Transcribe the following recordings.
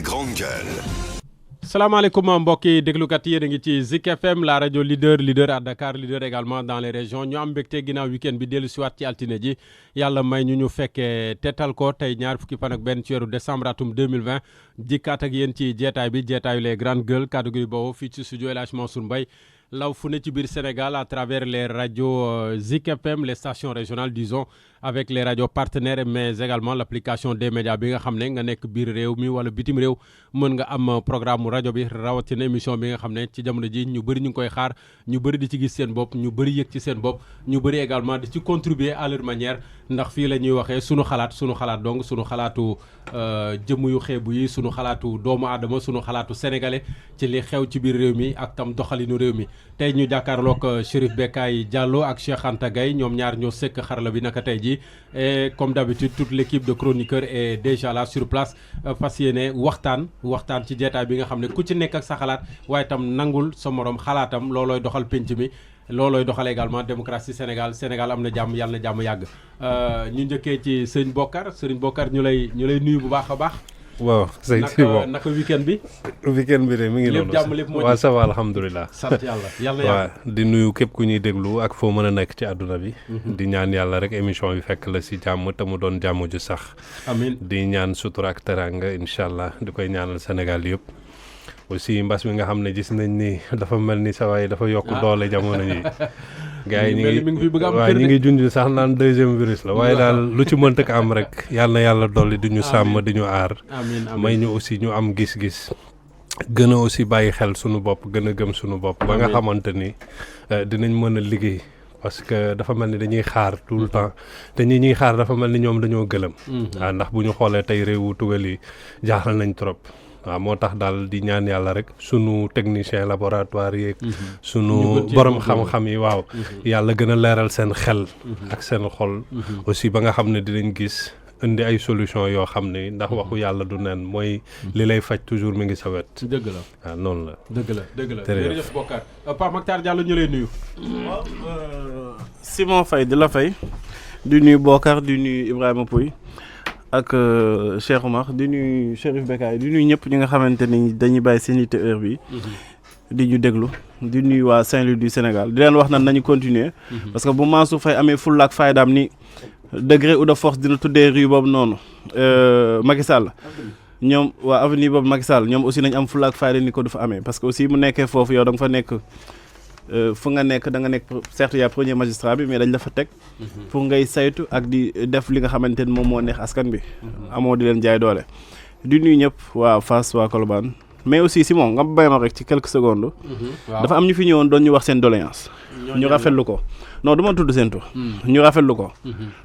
grandes gueules. salaamaaleykum mbokki déglukat yéen a ngi ci Zik FM la rajo leader à Dakar leader également dans les régions ñu am mbégte ginnaaw week-end bi dellu siwaat ci altine ji yàlla may ñu fekkee teetal ko tey ñaar fukki fan ak benn ci weeru décembre atum 2020 jikkaat ak yéen ci jeetaay bi jeetaayu les grandes gueules kaddu gi boobu fii ci studio El Hadj Mansour Mbaye law fu ne ci biir Sénégal à travers les radios Zik FM les stations régionales disons avec les radios partenaires mais également l'application des médias bi nga xam ne nga nekk biir réew mi wala bitim réew mën nga am programme rajo bi rawatina émission bi nga xam ne ci jamono ji ñu bëri ñu ngi koy xaar ñu bëri di ci gis seen bopp ñu bëri yëg ci seen bopp ñu bëri également di ci contribuer à leur manière ndax fii la ñuy waxee sunu xalaat donc sunu xalaatu jëmm yu xeebu yi sunu xalaatu doomu aadama sunu xalaatu sénégalais ci li xew ci biir réew mi ak tam doxalinu réew mi tey ñu jàkkaarloog Chérif Bekay Diallo ak Cheikh Anta Gaye ñoom ñaar ñoo sekk xarala bi naka tey ji et comme d'habitude toute l'équipe de chroniqueurs est déjà là sur place fas yéene waxtaan ci jeetaay bi nga xam ne ku ci nekk ak sa xalaat waaye tam nangul sa morom xalaatam loolooy doxal pénc mi loolooy doxal également démocratie Sénégal am na jàmm yàlla na jàmm yàgg ñu njëkkee ci Serigne Bokar ñu lay nuyu bu baax a baax. waaw naka weekend bi. weekend bi de mi ngi noonu lépp jàmm lépp moo waaw ça va alhamdulilah. sant yàlla waaw di nuyu képp ku ñuy déglu ak foo mën a nekk ci àdduna bi. di ñaan yàlla rek émission bi fekk la si jàmm te mu doon jàmm ju sax. amiin di ñaan sutura ak teranga incha allah di koy ñaanal Sénégal yëpp. aussi mbas mi nga xam ne gis nañ ni dafa mel ni sa waay dafa yokk doole jamono yi. gars yi ñu ngi junj sax naan deuxième virus la waaye daal lu ci mënta ko am rek yàlla na yàlla dolli di ñu sàmm di ñu aar. may ñu aussi ñu am gis-gis. gën a aussi bàyyi xel sunu bopp gën a gëm sunu bopp. ba nga xamante ni dinañ mën a liggéey. parce que dafa mel ni dañuy xaar tout le temps te ñuy xaar dafa mel ni ñoom dañoo gëlëm. waaw ndax bu ñu xoolee tey réewu tugal yi jaaxal nañ trop. waaw moo tax daal di ñaan yàlla rek sunu technicien laboratoire yeeg sunu borom xam-xam yi waaw yàlla gën a leeral seen xel ak seen xol aussi ba nga xam ne dinañ gis indi ay solution yoo xam ne ndax waxu yàlla du nen mooy li lay faj toujours mi ngi sa wet. dëgg la waaw noonu la. dëgg la jërëjëf Bokar Pape Makhtar Diallo ñu lay nuyu. waaw Simon Faye di la fay di nuyu Bokar di nuyu Ibrahima Pouy ak Cheikh Oumar di nuyu Chérif Bekay di nuyu ñëpp ñi nga xamante ni dañuy bàyyi seen yitte heure bi di ñu déglu di nuyu waa Saint-Louis du Sénégal di leen wax na nañu continuer parce que bu Mansour Faye amee fulla ak faydaam ni degré ou de force dina tuddee rue boobu noonu Macky Sall ñoom waa avenue boobu Macky Sall ñoom aussi nañ am fulla ak fayda ni ko du fa amee parce que aussi mu nekkee foofu yow da nga fa nekk fu nga nekk da nga nekk certes yaa premier magistrat bi mais dañ la fa teg pour ngay saytu ak di def li nga xamante ni moom moo neex askan bi amoo di leen jaay doole di nuyu ñëpp waa Fass waa Colobane mais aussi Simon nga bay ma rek ci quelques secondes dafa am ñu fi ñëwoon doon ñu wax seen doléance ñu rafetlu ko non du ma tudd seen tur ñu rafetlu ko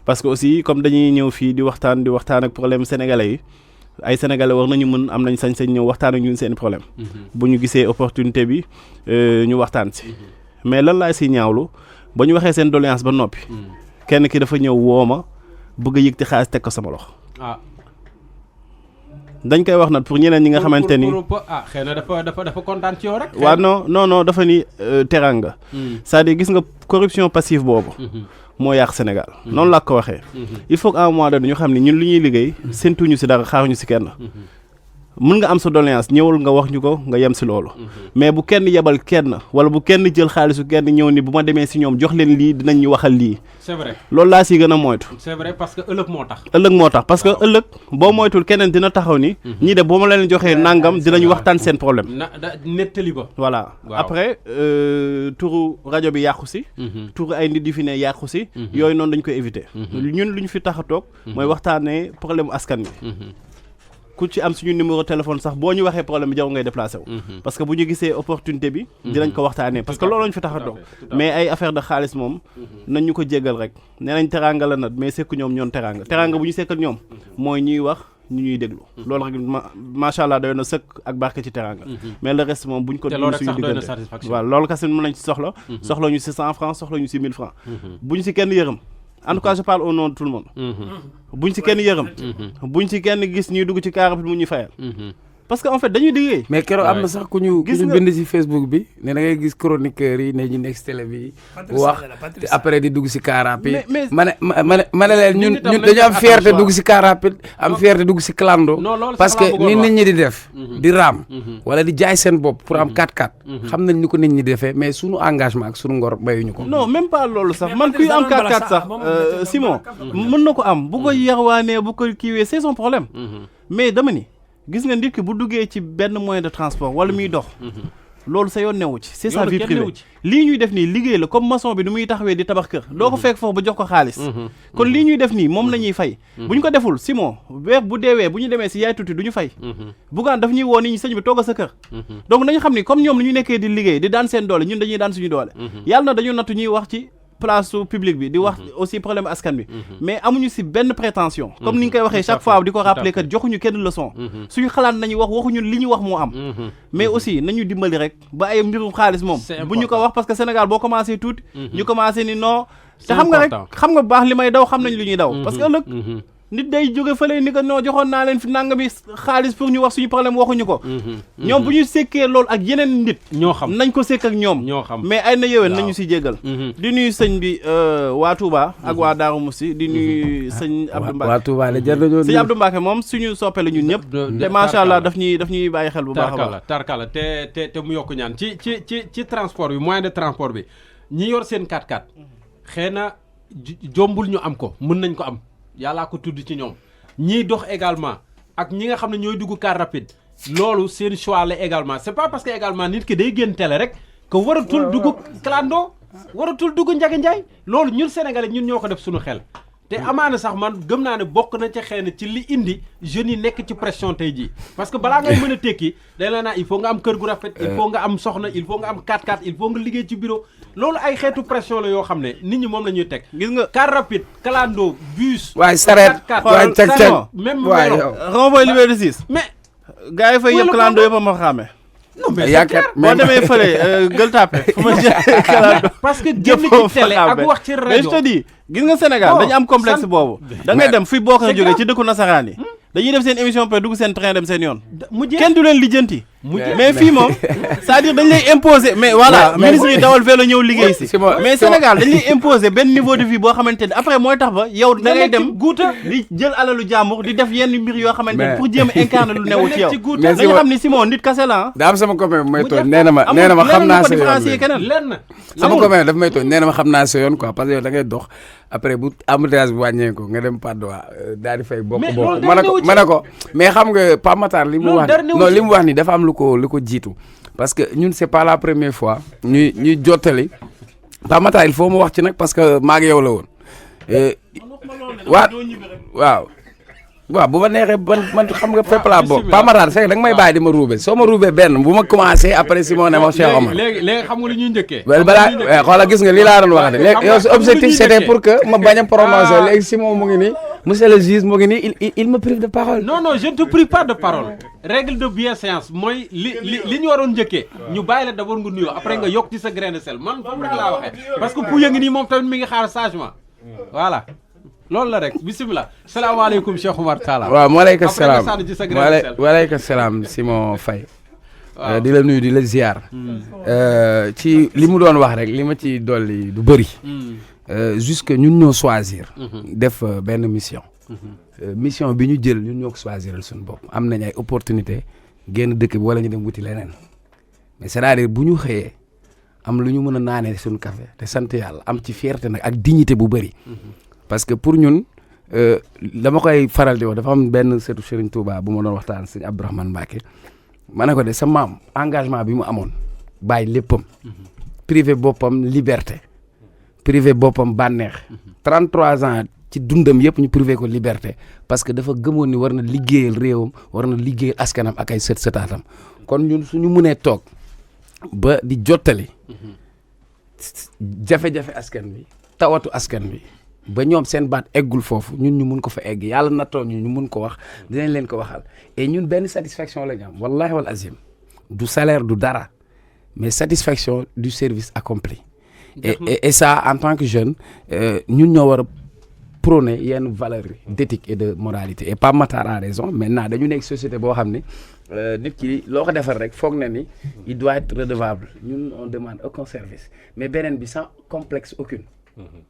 parce que aussi comme dañuy ñëw fii di waxtaan ak problème sénégalais yi ay sénégalais war nañu mën am nañ sañ-sañ ñëw waxtaan ak ñun seen problème bu ñu gisee opportunité bi ñu waxtaan si mais lan laa si ñaawlu ba ñu waxee seen doléance ba noppi kenn ki dafa ñëw woo ma bëgg a yëgti xaalis teg ko sama loxo dañ koy wax nag pour ñeneen ñi nga xamante ni xëy na dafa kontaan ci yow rek. waaw non dafa ni teranga c'est-à-dire gis nga corruption passive boobu moo yàq Sénégal noonu laa ko waxee il faut que à un moment donné ñu xam ne ñun lu ñuy liggéey séntuñu si dara xaaruñu si kenn mën nga am sa doléance ñëwul nga wax ñu ko nga yem si loolu mais bu kenn yebal kenn wala bu kenn jël xaalisu kenn ñëw ni bu ma demee si ñoom jox leen lii dinañ ñu waxal lii. c'est vrai loolu laa siy gën a moytu. c'est vrai parce que ëllëg moo tax. parce que ëllëg boo moytul keneen dina taxaw ni. ñii de boo ma leen joxee nangam dinañ waxtaan seen problème. nettali ba. voilà après turu rajo bi yàqu si. turu ay nit yu fi ne yàqu si. yooyu noonu dañ koy éviter. ñun lu ñu fi tax a toog. mooy waxtaanee problème askan bi. ku ci am suñu numéro téléphone sax boo ñu waxee problème bi jarul ngay déplacé wu. parce que bu ñu gisee opportunité bi. dinañ ko waxtaanee parce que loolu lañ fi tax a toog mais ay affaire de xaalis moom. nañ ñu ko jéggal rek nee nañ teraanga la nag mais sekku ñoom ñoon teraanga bu ñu sekkal ñoom. mooy ñuy wax ñu ñuy déglu. loolu rek macha allah doy na sëkk ak barke ci teraanga. mais le reste moom buñ ko. déglu suñu diggante waaw loolu kese mën nañ ci soxla. soxla ñu si 100 francs soxla ñu si 1000 francs buñ si kenn yërëm. en tout cas je parle au nom de tout le monde. buñ ci kenn yërëm. buñ ci kenn gis ñuy dugg ci car rapide mu ñuy fayal. parce que en fait dañuy liggéey. mais keroog am na sax ku ñu bind ci Facebook bi ne da ngay gis chroniqueurs yi ne ñu nekk ci télé bi wax te après di dugg ci car rapide. ma ne leen ñun dañu am fierté dugg ci car rapide am fierté dugg ci clando. parce que ni nit ñi di def. di raam wala di jaay seen bopp pour am 4x4. xam nañ ni ko nit ñi defee mais sunu engagement ak sunu ngor bayuñu ko. non même pas loolu sax man kuy am 4x4 sax Simon mën na ko am bu ko yarwaanee bu ko kiiwee c'est son problème. mais dama ni. gis nga nit ki bu duggee ci benn moyen de transport wala muy dox loolu sa yoon newu ci c'est sa vie privée lii ñuy def nii liggéey la comme maçon bi nu muy taxawee di tabax kër doo ko fekk foofu ba jox ko xaalis kon lii ñuy def nii moom la ñuy fay bu ñu ko deful Simon weer bu deewee bu ñu demee si yaay tuuti du ñu fay Bougane daf ñuy woo nit ñi sëñ bi toogal sa kër donc nañu xam ni comme ñoom ni ñu nekkee di liggéey di daan seen doole ñun dañuy daan suñu doole yàlla na dañu nattu ñuy wax ci place publique bi di wax aussi problème askan bi mais amuñu si benn prétention comme ni nga koy waxee chaque fois di ko rappeler que joxuñu kenn leçon suñu xalaat nañu wax waxuñu li ñu wax moo am mais aussi nañu dimbali rek ba ay mbirum xaalis moom bu ñu ko wax parce que Sénégal boo commencé tuuti ñu commencé ni non te xam nga rek xam nga baax li may daw xam nañ lu ñuy daw parce que ëllëg nit day jóge fële ni que non joxoon naa leen fi nangami xaalis pour ñu wax suñu problème waxuñu ko ñoom bu ñu sekkee loolu ak yeneen nit ñoo xam nañ ko sekk ak ñoom mais ay na yowén nañu si jéggal di nuyu sëñ bi waa Touba ak waa Daaru Musti di nuyu sëñ Abdou Mbacke waa Touba la jar nañoo sëñ Abdou Mbacke moom suñu soppe la ñun ñëpp te macha allah daf ñuy bàyyi xel bu baax a baax tarkala te mu yokku ñaan ci transport bi moyen de transport bi ñi yor seen 4x4 xëy na jombul ñu am ko mën nañ ko am yàllaa ko tudd ci ñoom ñiy dox également ak ñi nga xam ne ñooy dugg car rapide loolu seen choix la également c'est pas parce que également nit ki day génn télé rek que waratul dugg clando waratul dugg Ndiaga Ndiaye loolu ñun sénégalais ñun ñoo ko def suñu xel te amaana sax man gëm naa ne bokk na ca xëy na ci li indi jeunes yi nekk ci pression tey jii parce que balaa ngay mën a tekki day la naa il faut nga am kër gu rafet il faut nga am soxna il faut nga am 4x4 il faut nga liggéey ci bureau loolu ay xeetu pression la yoo xam ne nit ñi moom la ñuy teg gis nga car rapide clando bus waaye sareet waaye cag-cag même vélo renvoy Liberté 6 mais gars yi fay yëpp clando yëpp a ma xàmmee non mais yaakaar boo demee fële Gueule Tapée fu ma jëlee clando parce que génn ci télé ak wax ci rajo mais je te dis gis nga Sénégal dañu am complexe boobu da ngay dem fi boo ko jógee ci dëkku nasaraan yi dañuy def seen émission peut dugg seen train dem seen yoon kenn du leen lijjanti mais fii moom c'est-à-dire dañ lay imposer mais voilà ministre yi dawal vélo ñëw liggéey si mais Sénégal dañ lay imposer benn niveau de vie boo xamante ne après mooy tax ba yow da ngay dem guuta di jël alalu jàmbur di def yenn mbir yoo xamante ne pour jéem a incarner lu newul ci yow dañu xam ni Simon nit kase la daa am sama copain bu may tooñ nee na ma xam naa sa yoon sama copain daf may tooñ nee na ma xam naa sa yoon quoi parce que yow da ngay dox après bu embouteillage bi wàññee ko nga dem Patte d'Oie daal di fay bokk ma ne ko mais xam nga Pape Matar li mu wax non li mu wax ni dafa am lu ko jiitu parce que ñun c'est pas la première fois ñuy jottali Pape Matar il faut mu wax ci nag parce que maa ngi yow la woon waaw bu ma neexee man xam nga fépp laa bokk Pape Matar c'est da nga may bàyyi di ma ruube soo ma ruubee benn bu ma commencé après si moo ne ma Cheikh Omar léegi xam nga lu ñuy njëkkee balaa xoolal gis nga lii laa doon wax de léegi yow objectif c'était pour que ma bañ a prononcer léegi si moom mu ngi nii monsieur le juge mu ngi nii il me prive de parole non je ne te prive pas de parole règle de bienséance mooy li ñu waroon njëkkee ñu bàyyi la d'abord nga nuyoo après nga yokk ci sa grain de sel man foofu rek laa waxee parce que Pouye ngi nii moom tamit mi ngi xaar sagement voilà loolu la rek bisimilah salaamaaleykum Cheikh Oumar Talla. waaw maaleykum salaam maaleykum salaam Simon Faye. di la nuyu di la ziar. ci li mu doon wax rek li ma ci dolli du bëri. jusque ñun ñoo choisir. def benn mission. mission bi ñu jël ñun ñoo ko choisiral suñu bopp am nañ ay opportunité génn dëkk bi wala ñu dem wuti leneen mais c'est-à-dire bu ñu xëyee am lu ñu mën a naanee suñu café te sant yàlla am ci fierté nag ak dignité bu bëri. parce que pour ñun dama koy faral di wax dafa am benn seetu Serigne Touba bu ma doon waxtaan sëñ Abdourahmane Mbacké ma ne ko de sa maam engagement bi mu amoon bàyyi léppam privé boppam liberté privé boppam bànneex 33 ans ci dundam yëpp ñu privé ko liberté parce que dafa gëmoon ni war na liggéeyal réewam war na liggéeyal askanam ak ay sëtaatam kon ñun suñu mënee toog ba di jottali jafe-jafe askan bi tawatu askan bi ba ñoom seen baat eggul foofu ñun ñu mun ko fa egg yàlla nattoo ñu mun ko wax dinañ leen ko waxal et ñun benn satisfaction la ñu am wallahi wal azim du salaire du dara mais satisfaction du service accompli et ça en tant que jeune ñun ñoo war a prôner yenn valeurs d'éthique et de moralité et Pape Matar a raison maintenant dañu nekk société boo xam ne nit ki loo ko defal rek foog na ni il doit être redevable ñun on demande aucun service mais beneen bi sans complexe aucune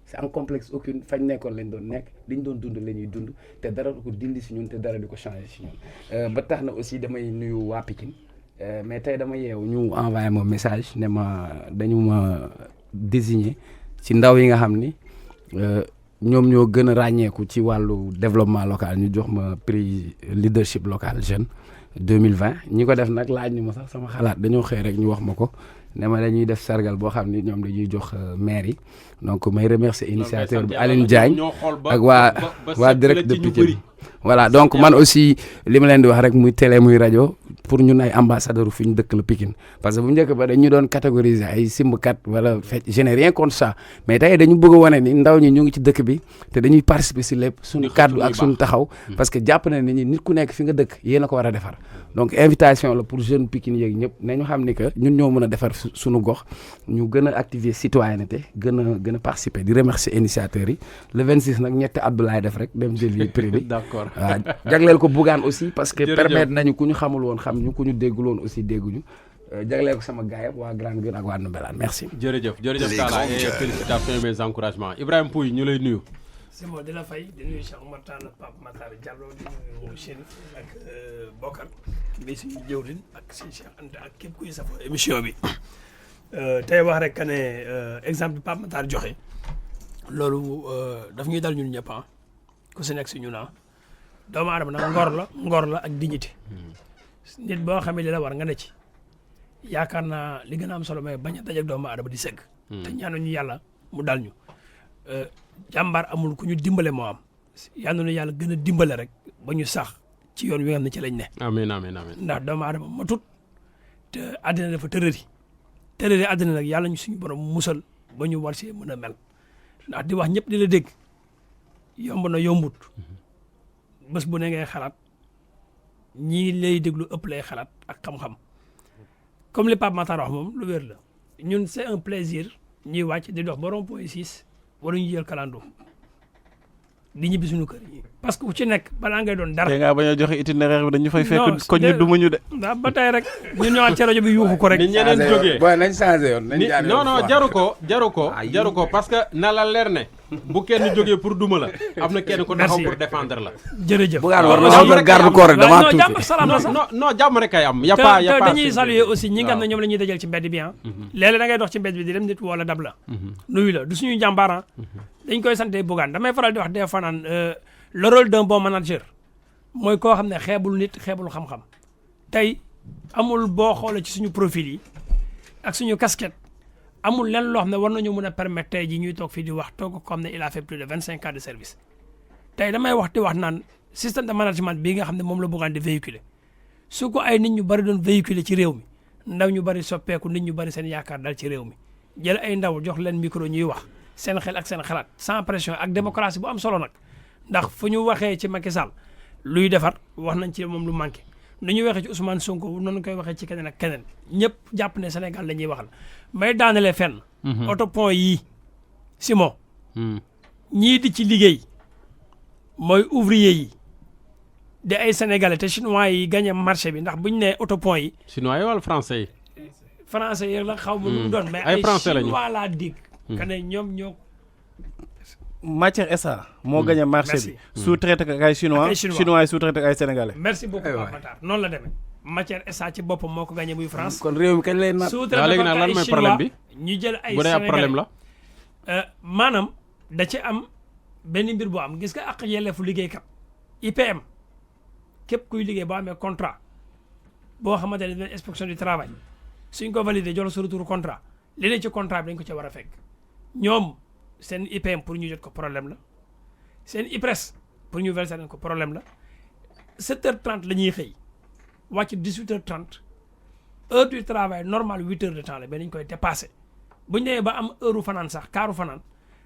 sans complexe aucune fañ nekkoon lañ doon nekk liñ doon dund la ñuy dund te dara du ko dindi si ñun te dara di ko changer si ñun ba tax na aussi damay nuyu waa Pikine mais tey dama yeewu ñu envoyé ma message ne ma dañu ma désigner ci ndaw yi nga xam ni ñoom ñoo gën a ràññeeku ci wàllu développement local ñu jox ma prix leadership local jeune 2020 ñi ko def nag laaj ñu ma sax sama xalaat dañoo xëy rek ñu wax ma ko ne ma dañuy def sargal boo xam ni ñoom dañuy jox maire yi donc may remercier initiateur bi Aline Diagne ak waa direct de Pikine voilà donc man aussi li ma leen di wax rek muy télé muy rajo pour ñun ay ambassadeur fi ñu dëkk la Pikine parce que bu njëkk ba dañu doon catégoriser ay simbkat wala fecc je n'ai rien contre ça mais tey dañu bëgg a wane ni ndaw ñi ñu ngi ci dëkk bi te dañuy participer si lépp suñu kàddu ak suñu taxaw parce que jàpp na ni nit ku nekk fi nga dëkk yéen a ko war a defar donc invitation la pour jeune Pikine yeeg ñëpp nañu xam ni que ñun ñoo mën a defar suñu gox ñu gën a activer citoyenneté gën a participer di remercier initiateurs yi le 26 nag ñetti Abdoulaye def rek dem jël prix bi d'accord waaw jagleel ko Bougane aussi parce que permettre nañu ku ñu xamul woon xam ñu ku ñu déggul woon aussi dégguñu jagleel ko sama gaay waa Grande Gueule ak waa Ndoumbelane merci. jërëjëf Talla et félicitations et mes encouragements Ibrahima Pouye ñu lay nuyu. Simon di la fay di nuyu Cheikh Oumar Tall Pape Matar Diallo di nuyu Chérif ak Bokar bi suñu jëwriñ ak si Cheikh Anta ak képp kuy safoo émission bi tey wax rek que ne exemple bi Pape Matar joxe loolu daf ñuy dal ñun ñëpp ku si nekk si ñun doomu aadama nag ngor la ak dignité nit boo xamee li la war nga ne ci yaakaar naa li gën a am solo mooy bañ a dajeeg doomu aadama di sëgg te ñaanuñu yàlla mu dal ñu jàmbaar amul ku ñu dimbale moo am yal na yàlla gën a dimbale rek ba ñu sax ci yoon wi nga xam ne ci lañ ne amiin ndax doomu aadama matut te àddina dafa tërëri àddina nag yàlla ñu suñu borom musal ba ñu war si mën a mel ndax di wax ñëpp di la dégg yomb na yombut bés bu ne ngay xalaat ñii lay déglu ëpp lay xalaat ak xam-xam comme li Pape Matar wax moom lu wér la ñun c'est un plaisir ñuy wàcc di dox ba rond-point 6 wala ñu jël kalando di ñibbi suñu kër yi parce que ku ci nekk balaa ngay doon dara. tey ngaa bañ a joxe itinéraire bi dañu fay fekk ko ñu duma ñu de. waaw ba tey rek ñun ñëwaat ci rajo bi yuuxu ko rek. ni ñeneen jógee booy nañ changé yoon nañ jaar yoon non jaru ko parce que na la leer ne bu kenn jógee pour duma la am na kenn ko taxaw pour défendre la. jërëjëf bu war na doon garde corps dama tuuti non jàmm rek kay am. y a pas dañuy saluer aussi ñi nga xam ne ñoom la ñuy dajal ci mbedd bi léeg-léeg da ngay dox ci mbedd bi di dem nit wala dab la nuyu la du suñuy jàmbaar dañ koy sante Bougane damay faral di wax des fois naan le rôle d'un bon manager mooy koo xam ne xeebul nit xeebul xam-xam tey amul boo xoolee ci suñu profil yi ak suñu casquette amul lenn loo xam ne war nañu mën a permettre tey ji ñuy toog fii di wax toog ko xam ne il a fait plus de 25 ans de service tey damay wax di wax naan système de management bii nga xam ne moom la Bougane di véhiculer su ko ay nit ñu bari doon véhiculer ci réew mi ndaw ñu bari soppeeku nit ñu bari seen yaakaar dal ci réew mi jël ay ndaw jox leen micro ñuy wax seen xel ak seen xalaat sans pression ak démocratie bu am solo nag ndax fu ñu waxee ci Macky Sall luy defar wax nañ ci moom lu manqué nu ñu waxee ci Ousmane Sonko noonu koy waxee ci keneen ak keneen ñëpp jàpp ne Sénégal la ñuy waxal may daanelee fenn. autopont yii Simon. ñii di ci liggéey mooy ouvrier yi de ay sénégalais te chinois yi gagné marché bi ndax bu ñu nee autopont yi. chinois yi wala français yi. français yi la xaw ma nu mu doon. mais ay français lañu chinois laa dégg. que ne ñoom ñoo. matière SA moo gagné marché bi sous-traité ak ay chinois yi sous-traité ak ay sénégalais. merci beaucoup Pape Matar noonu la demee matière SA ci boppam moo ko gagné muy France. kon réew mi kañ lay naat. sous-traité léegi nag lan mooy problème bi ñu jël ay bu dee ab problème la. maanaam da ci am benn mbir boo am gis nga ak yelleefu liggéeykat IPM képp kuy liggéey boo amee contrat boo xamante ne dañ inspection du travail suñ ko validé jox la sa retour contrat li ne ci contrat bi dañ ko ca war a fekk ñoom seen IPM pour ñu jot ko problème la seen IPRES pour ñu verser ko problème la 7h30 la ñuy xëy wàcc 18h30 heure du travail normal 8 heures de temps la mais dañ koy dépassé bu ñu demee ba am heure fanaan sax kaaru fanaan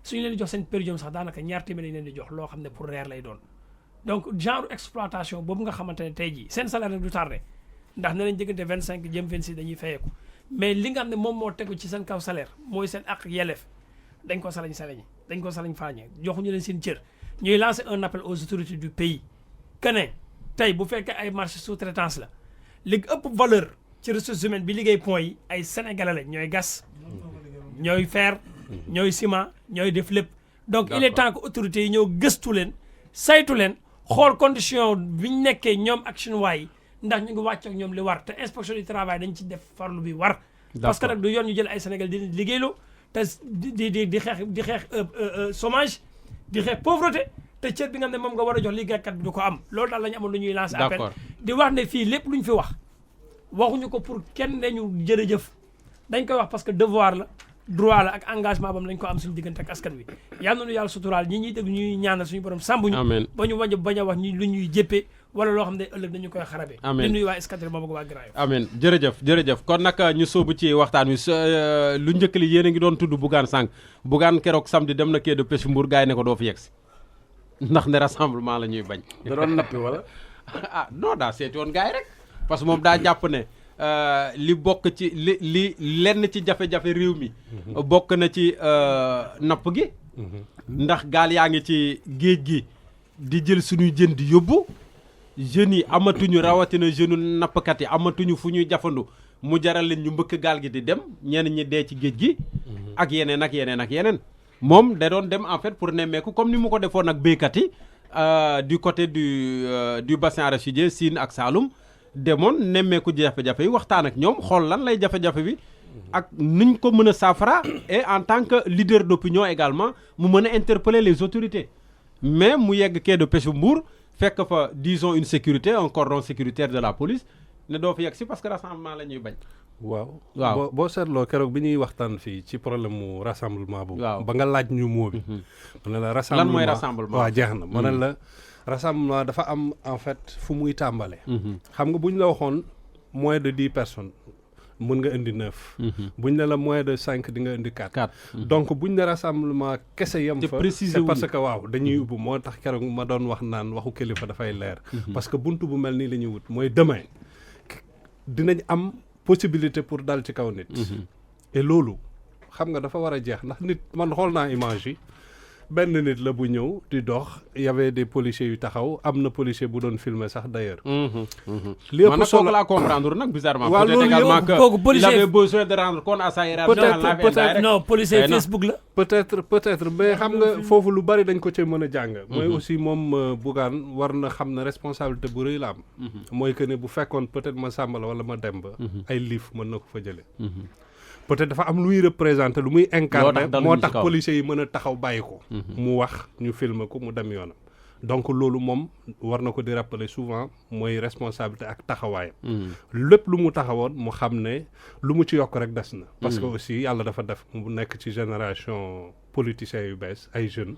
suñu leen di jox seen per diem sax daanaka ñaar téeméer lañ leen di jox loo xam ne pour reer lay doon donc genre exploitation boobu nga xamante ne tey jii seen salaire nag du tardé ndax ne nañ diggante 25 jëm 26 dañuy fayeeku mais li nga xam ne moom moo tegu ci seen kaw salaire mooy seen ak yelleef dañ ko salañ faañe joxuñu leen seen cër ñuy lancer un appel aux autorités du pays que ne tey bu fekkee ay marché sous-traitance la li ëpp valeur ci ressources humaines bi liggéey pont yi ay sénégalais la ñooy gas ñooy fer ñooy ciment ñooy def lépp donc il est temps que autorités yi ñëw gëstu leen saytu leen xool condition bi ñu nekkee ñoom ak chinois yi ndax ñu ngi wàcc ak ñoom li war te inspection du travail dañ ci def farlu bi war parce que nag du yoon ñu jël ay Sénégal di liggéeyloo te di xeex chômage di xeex pauvreté te cër bi nga xam ne moom nga war a jox liggéeykat bi du ko am loolu daal la ñu amoon lu ñuy lancer appel di wax ne fii lépp lu ñu fi wax waxuñu ko pour kenn dañu jërëjëf dañ koy wax parce que devoir la droit la ak engagement bam lañ ko am suñu diggante ak askan wi yal na nu yàlla suturaal ñuy dégg ñuy ñaanal suñu borom sàmbuñu ba ñu bañ a wax lu ñuy jëppee wala loo xam ne ëllëg dañu koy xarabe di nuyu waa Escadrille boobu ak waa Grand Yoff amiin jërëjëf kon nag ñu sóobu ci waxtaan wi lu njëkk li yéen a ngi doon tudd Bougane sànq Bougane keroog samedi dem na quai de pêche Mbour gars yi ne ko doo fi yegsi ndax ne rassemblement la ñuy bañ da doon nappi wala ah non daa seeti woon gars yi rek parce que moom daa jàpp ne li bokk ci li lenn ci jafe-jafe réew mi bokk na ci napp gi ndax gaal yaa ngi ci géej gi di jël suñuy jën di yóbbu jeunes yi amatuñu rawatina jeune nappkat yi amatuñu fu ñuy jafandu mu jaral leen ñu mbëkk gaal gi di dem ñenn ñi dee ci géej gi ak yeneen moom da doon dem en fait pour nemmeeku comme ni mu ko defoon ak béykat yi du côté du bassin arachidier Sine ak Saloum demoon nemmeeku jafe-jafe yi waxtaan ak ñoom xool lan lay jafe-jafe bi ak nuñ ko mën a saafara et en tant que leader d'opinion également mu mën a interpeller les autorités mais mu yegg quai de pêche Mbour fekk fa disons une sécurité un cordon sécuritaire de la police ne doo fi yegg si parce que rassemblement la ñuy bañ. waaw boo seetloo keroog bi ñuy waxtaan fii ci problème mu rassemblement boobu. ba nga laaj ñu moo bi. ma ne la rassemblement lan mooy rassemblement waaw jeex na ma ne la rassemblement dafa am en fait fu muy tàmbale. xam nga bu ñu la waxoon moins de 10 personnes mën nga indi 9. buñ ne la moins de 5 di nga indi 4. donc buñ ne rassemblement kese yem fa c'est parce que waaw dañuy ubbi moo tax keroog ma doon wax naan waxu kilifa dafay leer. parce que buntu bu mel nii la ñuy wut mooy demain dinañ am possibilité pour dal ci kaw nit. et loolu xam nga dafa war a jeex ndax nit man xool naa image yi benn nit la bu ñëw di dox y avait des policiers yu taxaw am na policier bu doon filmer sax d'ailleurs. li ëpp solo laa comprendre nag bizarrement. waaw loolu également que il avait besoin de rendre compte à sa hiérarchie. peut-être non policier Facebook la. peut-être mais xam nga foofu lu bari dañ ko ci mën a jàng. mooy aussi moom Bougane war na xam ne responsabilité bu rëy la am. mooy que ne bu fekkoon peut-être ma Samba la wala ma Demba. ay liif mën na ko fa jëlee. peut-être dafa am lu muy représenter lu muy incarner moo tax policiers yi mën a taxaw bàyyi ko mu wax ñu filmer ko mu dem yoonam donc loolu moom war na ko di rappeler souvent mooy responsabilité ak taxawaayam lépp lu mu taxawoon mu xam ne lu mu ci yokk rek des na parce que aussi yàlla dafa def mu nekk ci génération politiciens yu bees ay jeunes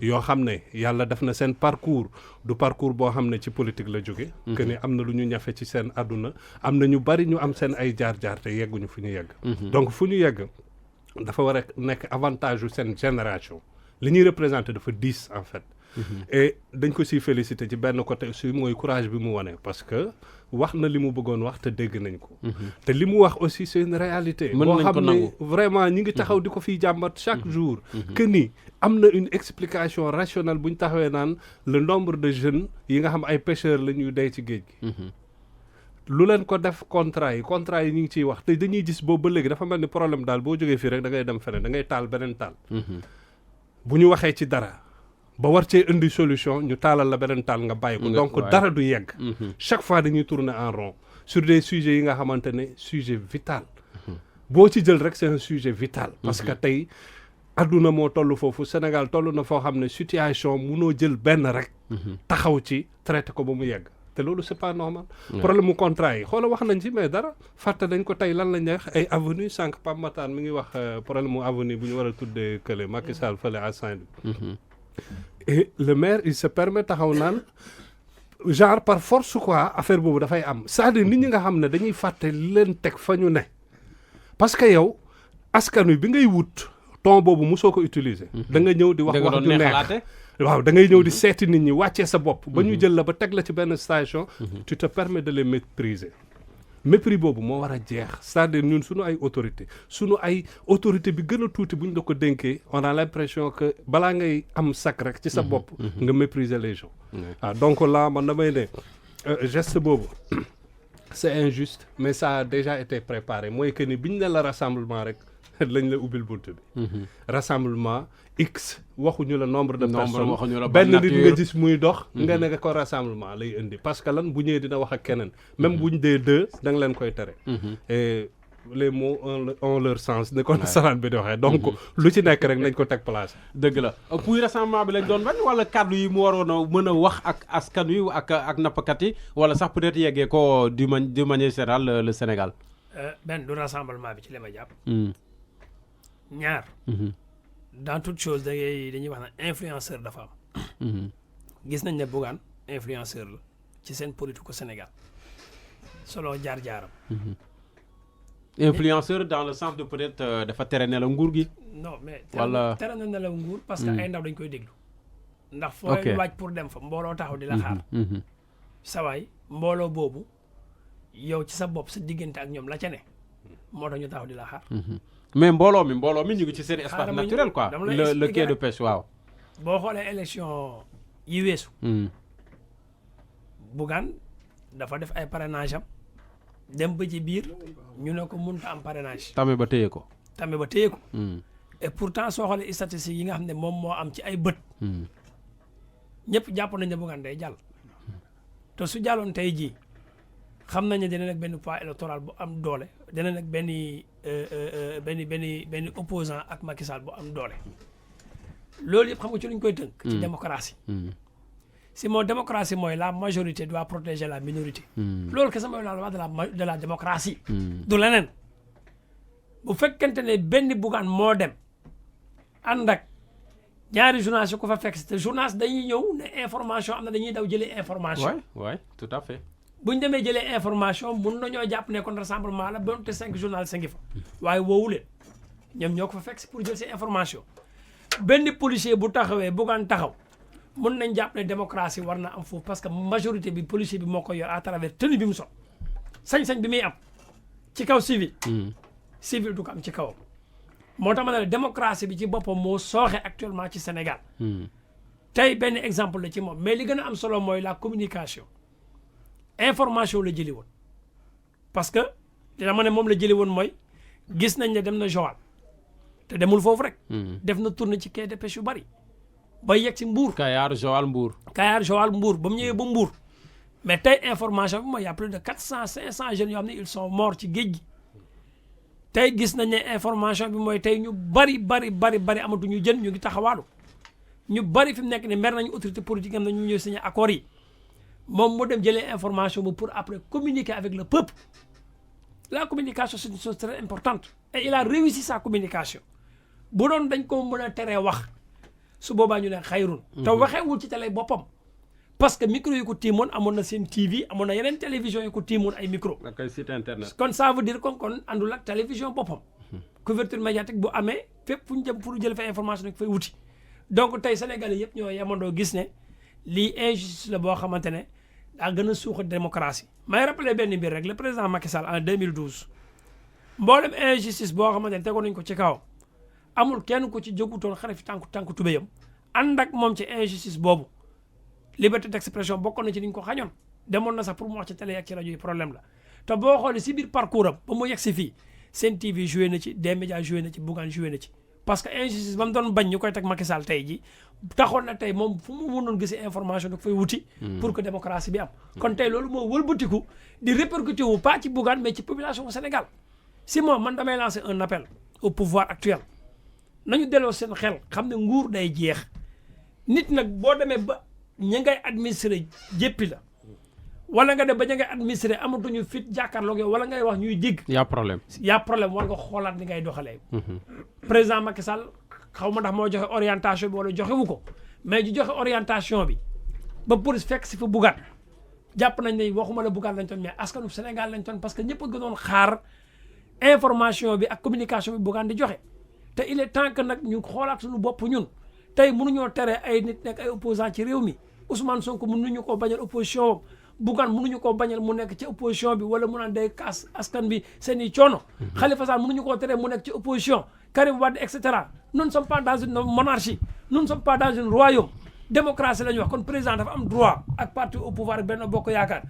yoo xam ne yàlla def na seen parcours du parcours boo xam ne ci politique la jóge que ne am na lu ñu ñafe ci seen àdduna am na ñu bari ñu am seen ay jaar-jaar te yegguñu fu ñu yegg donc fu ñu yegg dafa war a nekk avantage yu seen génération li ñuy représenter dafa diis en fait et dañ ko siy féliciter ci benn côté aussi mooy courage bi mu wane parce que wax na li mu bëggoon wax te dégg nañ ko te li mu wax aussi c'est une réalité boo xam ne vraiment ñi ngi taxaw di ko fiy jàmbat chaque jour que ni am na une explication rationnelle bu ñu taxawee naan le nombre de jeunes yi nga xam ay pêcheurs la ñuy dee ci géej gi lu leen ko def contrat yi ñu ngi ciy wax te dañuy gis boobu ba léegi dafa mel ni problème daal boo jógee fii rek da ngay dem feneen da ngay taal beneen taal bu ñu waxee ci dara ba war cee indi solution ñu taalal la beneen taal nga bàyyi ko donc dara du yegg chaque fois dañuy tourner en rond sur des sujets yi nga xamante ne sujet vital boo ci jël rek c'est un sujet vital parce que tey adduna moo toll foofu Sénégal toll na foo xam ne situation munoo jël benn rek taxaw ci traité ko ba mu yegg te loolu c'est pas normal problème mu contrat yi xoola wax nañ ci mais dara fàtte dañ ko tey lan lañ wax ay avenue sànq Pape Matar mi ngi wax problème mu avenue bu ñu war a tuddee kële Macky Sall fële à Saint-Louis et le maire il se permet taxaw naan genre par force quoi affaire boobu dafay am c'est-à-dire nit ñi nga xam ne dañuy fàtte leen teg fa ñu ne parce que yow askan wi bi ngay wut ton boobu mosoo ko utiliser da nga ñëw di wax wax ju neex waaw da ngay ñëw di seeti nit ñi wàccee sa bopp ba ñu jël la ba teg la ci benn station tu te permets de les mépriser mépris boobu moo war a jeex c'est-à-dire ñun suñu ay autorité bi gën a tuuti bu ñu la ko dénkee on a l'impression que balaa ngay am sac rek ci sa bopp nga mépriser les gens donc là man damay ne geste boobu c'est injuste mais ça a déjà été préparé mooy que ni biñ ne la rassemblement rek lañ la ubbil bunt bi rassemblement x waxuñu la nombre de personnes benn nit nga gis muy dox nga ne ko rassemblement lay indi parce que lan bu ñëwee dina wax ak keneen même buñ dee deux da nga leen koy tere et les mots ont leur sens ni ko nasaraan bi di waxee donc lu ci nekk rek nañ ko teg place dëgg la puy rassemblement bi lañ doon bañ wala kàddu yi mu waroon a mën a wax ak askan wi ak nappkat yi wala sax peut-être yeggee ko d'une manière générale le Sénégal benn du rassemblement bi ci li ma jàpp ñaar dans toute chose dañuy wax na influenceur dafa am gis nañ ne Bougane influenceur la ci seen politique au Sénégal selon jaar-jaaram influenceur dans le sens de peut-être dafa tere ne la nguur gi non mais wala tere na ne la nguur parce que ay ndaw dañ koy déglu ndax fooy waaj pour dem fa mbooloo taxaw di la xaar sawaay mbooloo boobu yow ci sa bopp sa diggante ak ñoom la ca ne moo tax ñu taxaw di la xaar mais mbooloo mi ñu ngi ci seen espace naturel quoi le quai de pêche waaw boo xoolee élection yi weesu Bougane dafa def ay parrainage am dem ba ci biir ñu ne ko mënut a am parrainage tame ba téye ko et pourtant soo xoolee statistiques yi nga xam ne moom moo am ci ay bët ñëpp jàpp nañ ne Bougane day jàll te su jàlloon tey jii xam nañ ne dina nekk benn poids électoral bu am doole dina nekk benn opposant ak Macky Sall bu am doole loolu yëpp xam nga ci luñ koy tënk ci démocratie si moo démocratie mooy la majorité doit protéger la minorité loolu kese mooy la loi de la démocratie du leneen bu fekkente ne benn Bougane moo dem ànd ak ñaari journaliste yu ko fa fekk si te journaliste dañuy ñëw ne information am na dañuy daw jëlee information oui tout à fait bu ñu demee jëlee information mun nañoo jàpp ne kon rassemblement la ba te 5 journalistes ngi fa waaye woowu leen ñoom ñoo ko fa fekk si pour jël si information benn policier bu taxawee Bougane taxaw mun nañ jàpp ne démocratie war na am foofu parce que majorité bi policier bi moo ko yor à travers tenue bi mu sol sañ-sañ bi muy am ci kaw civil civil du ko am ci kawam moo tax ma ne la démocratie bi ci boppam moo sooxe actuellement ci Sénégal tey benn exemple la ci moom mais li gën a am solo mooy la communication information la jëli woon parce que dama ne moom la jëli woon mooy gis nañ ne dem na Joal te demul foofu rek def na tournée ci quai de pêche yu bari ba yegg ci Mbour Kayar Joal Mbour ba mu ñëwee ba Mbour mais tey information bi mooy y a plus de 400-500 jeunes yoo xam ne ils sont morts ci géej gi tey gis nañ ne information bi mooy tey ñu bari amatuñu jën ñu ngi taxawaalu ñu bari fi mu nekk ne mer nañu autorité politique am na ñu ñëw signé accords yi moom mu dem jëlee information bi pour après communiquer avec le peuple la communication c'est une chose très importante et il a réussi sa communication bu doon dañ ko mën a teree wax su boobaa ñu ne xayrun te waxeewul ci télé boppam parce que micro yi ko tiimoon amoon na seen TV amoon na yeneen télévision yi ko tiimoon ay micro ak ay site internet kon ça veut dire kon àndul ak télévision boppam couverture médiatique bu amee fépp fu ñu jëm pour jël fa information rek fay wuti donc tey Sénégalais yëpp ñoo yamandoo gis ne lii injustice la boo xamante ne daa gën a suuxa démocratie may rappelé benn mbir rek le président Macky Sall en 2012 mboolem injustice boo xamante ne tegoon nañu ko ci kawam amul kenn ku ci jógutoon xare fi tànku tubéyam ànd ak moom ci injustice boobu liberté d'expression bokkoon na ci ni ñu ko xañoon demoon na sax pour mu wax ci télé ak ci rajo yi problème la te boo xoolee si biir parcours am ba mu yegg si fii Sen TV joué na ci des médias joué na ci Bougane joué na ci parce que injustice ba mu doon bañ ñu koy teg Macky Sall tey ji taxoon na tey moom fu mu mënoon gisee information da ko fay wuti pour que démocratie bi am kon tey loolu moo wëlbatiku di répercuté wu pas ci Bougane mais ci population Sénégal si moom man damay lancer un appel au pouvoir actuel nañu delloo seen xel xam ne nguur day jeex nit nag boo demee ba ña ngay administré jéppi la wala nga dem ba ña ngay administré amatuñu fit jàkkaarloog yow wala ngay wax ñuy dégg y a problème war nga xoolaat ni ngay doxalee président Macky Sall xaw ma ndax moo joxe orientation bi wala joxewu ko mais ju joxe orientation bi ba police fekk si fa Bougane jàpp nañ ne waxuma la Bougane lañ toon mais askanu Sénégal lañ toon parce que ñëpp a gënoon xaar information bi ak communication bi Bougane di joxe te il est temps que nag ñu xoolaat suñu bopp ñun tey mënuñoo tere ay nit nekk ay opposant ci réew mi Ousmane Sonko mënuñu koo bañal opposition Bougane mënuñu koo bañal mu nekk ci opposition bi wala mu naan day kaas askan bi seen i coono. Khalifa Sall mënuñu koo tere mu nekk ci opposition Karim Wade et cetera nous ne sommes pas dans une monarchie nous ne sommes pas dans un royaume démocratie la ñu wax kon président dafa am droit ak parti au pouvoir ak Benno Bokk Yaakaar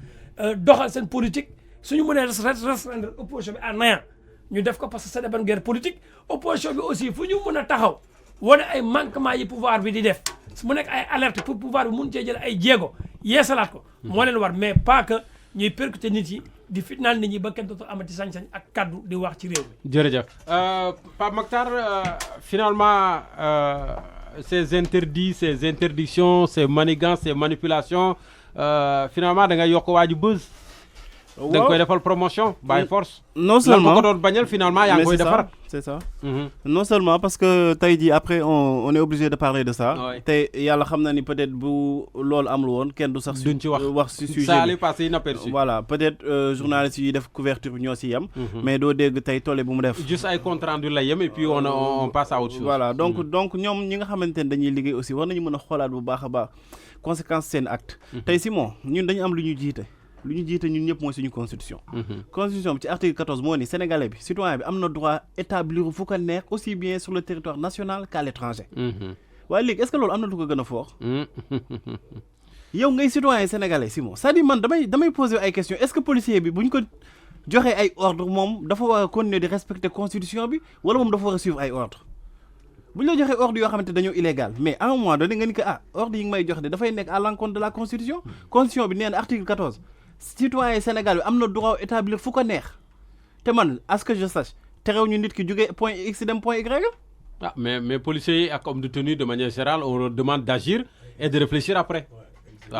doxal seen politique suñu mënee restreindre opposition bi à néant ñu def ko parce que c'est de bonne guerre politique opposition bi aussi fu ñu mën a taxaw wane ay manquement yi pouvoir bi di def mu nekk ay alerte pour pouvoir bi mun cee jël ay jéego yeesalaat ko moo leen war mais pas que ñuy percuter nit yi di fitnaal nit ñi ba kenn dootul amati sañ-sañ ak kaddu di wax ci réew mi. jërëjëf Pape Makhtar finalement ces interdits ces interdictions ces manigances ces manipulations finalement da nga yokk waa ji buzz. waaw da nga koy defal promotion by force. non seulement lan ko doon bañal finalement yaa ngi koy defar. c'est ça non seulement parce que tey jii après on est obligé de parler de ça. te yàlla xam na ni peut-être bu loolu amul woon kenn du sax. duñ ci wax ci sujet ça allait passer inaperçu. voilà peut-être journalistes yi def couverture bi ñoo ci yem. mais doo dégg tey tolle bu mu def. juste ay compte rendu la yem et puis on passe à autre chose. voilà donc ñoom ñi nga xamante ne dañuy liggéey aussi war nañu mën a xoolaat bu baax a baax conséquence seen acte. tey Simon ñun dañu am lu ñu jiite. lu ñu jiite ñun ñëpp mooy suñu constitution. Constitution bi ci article 14 moo ni sénégalais bi citoyen bi am na droit établir fu ko neex aussi bien sur le territoire national qu'à l'étranger. waaye léegi est-ce que loolu am na lu ko gën a fort. yow ngay citoyen sénégalais Simon c'est-à-dire man damay poser ay questions est-ce que policier bi bu ñu ko joxee ay ordre moom dafa war a continuer di respecter constitution bi wala moom dafa war a suivre ay ordre bu ñu la joxee ordre yoo xamante dañoo illégal mais à un moment donné nga ni que ordre yi nga may jox de dafay nekk à l'encontre de la constitution constitution bi nee na article 14 citoyen Sénégal bi am na droit établir fu ko neex te man à ce que je sache terew ñu nit ki jógee point X dem point Y. mais policiers yi ak hommes de tenue de manière générale on demande d'agir et de réfléchir après.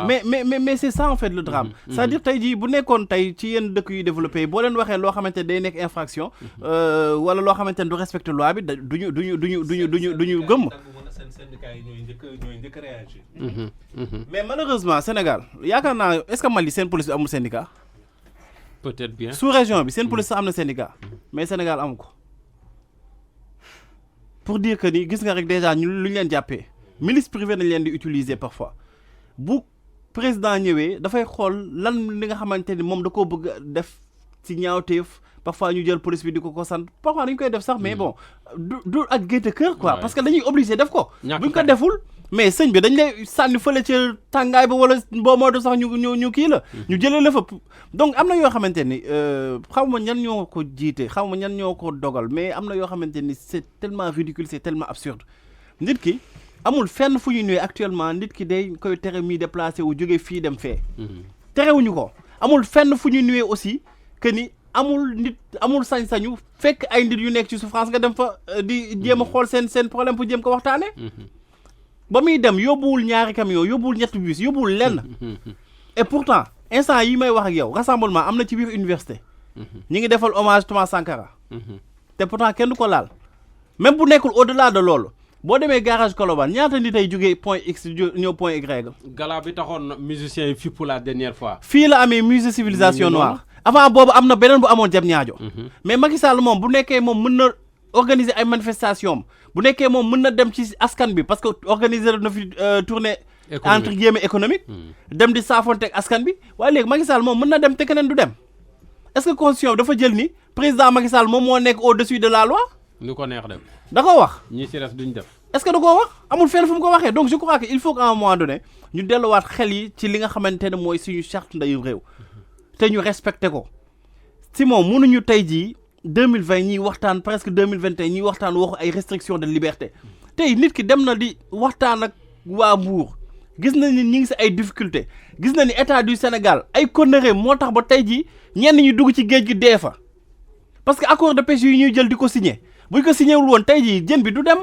mais c'est ça en fait le drame. c'est-à-dire tey jii bu nekkoon tey ci yenn dëkk yu développé boo leen waxee loo xamante day nekk infraction wala loo xamante ne du respecter loi bi duñu gëm. syndicat yi ñooy njëkk a réagir. mais malheureusement Sénégal yaakaar naa est-ce que Mali seen police bi amul syndicat. peut-être bien sous région bi seen police sax am na syndicat mais Sénégal amu ko pour dire que ni gis nga rek déjà ñu lu ñu leen jàppee milice privée nañ leen di utiliser parfois bu président ñëwee dafay xool lan li nga xamante ni moom da koo bëgg def ci ñaawteef parfois ñu jël police bi di ko sant parfois dañu koy def sax mais bon du ak gaieté cœur quoi parce que dañuy obligé def ko buñ ko deful mais sëñ bi dañ lay sànni fële ci tàngaay ba wala boo moo du sax ñu kii la ñu jëlee la fa donc am na yoo xamante ni xaw ma ñan ñoo ko jiite xaw ma ñan ñoo ko dogal mais am na yoo xamante ni c'est tellement ridicule c'est tellement absurde nit ki amul fenn fu ñu nuy actuellement nit ki day koy tere mi déplacé wu jóge fii dem fee terewuñu ko amul fenn fu ñu nuwee aussi que ni amul sañ-sañu fekk ay nit yu nekk ci souffrance nga dem fa di jéem a xool seen problème pour jéem ko waxtaane ba muy dem yóbbuwul ñaari camion yóbbuwul ñetti bus yóbbuwul lenn et pourtant instant yi may wax ak yow rassemblement am na ci biir université ñi ngi defal hommage Thomas Sankara te pourtant kenn du ko laal même bu nekkul au-delà de loolu boo demee garage Colobane ñaata nit ay jógee point X ñëw point Y. gala bi taxoon musiciens yi fii pour la dernière fois. fii la amee musée civilisation noire avant boobu am na beneen bu amoon jam ñaajo mais Macky Sall moom bu nekkee moom mën na organiser ay manifestations bu nekkee moom mën na dem ci askan bi parce que organiser na fi tournée entre guillemets économique dem di saafonte ak askan bi waaye léegi Macky Sall moom mën na dem te keneen du dem est-ce que constitution bi dafa jël ni président Macky Sall moom moo nekk au-dessus de la loi. lu ko neex dem. da ko wax. ñi ci des duñ def. est-ce que da koo wax amul fenn fu mu ko waxee donc je crois que il faut qu'à un moment donné ñu delluwaat xel yi ci li nga xamante ne mooy suñu charte ndeyu réew te ñu respecté ko Simon mënuñu tey jii 2020 ñiy waxtaan presque 2021 ñiy waxtaan waxu ay restrictions de liberté tey nit ki dem na di waxtaan ak waa Mbour gis nañ ni ñi ngi si ay difficultés gis na ni état du Sénégal ay conneries moo tax ba tey jii ñenn ñi dugg ci géej gi dee fa parce que accord de pêche yi ñuy jël di ko signé buñ ko signé wul woon tey jii jën bi du dem.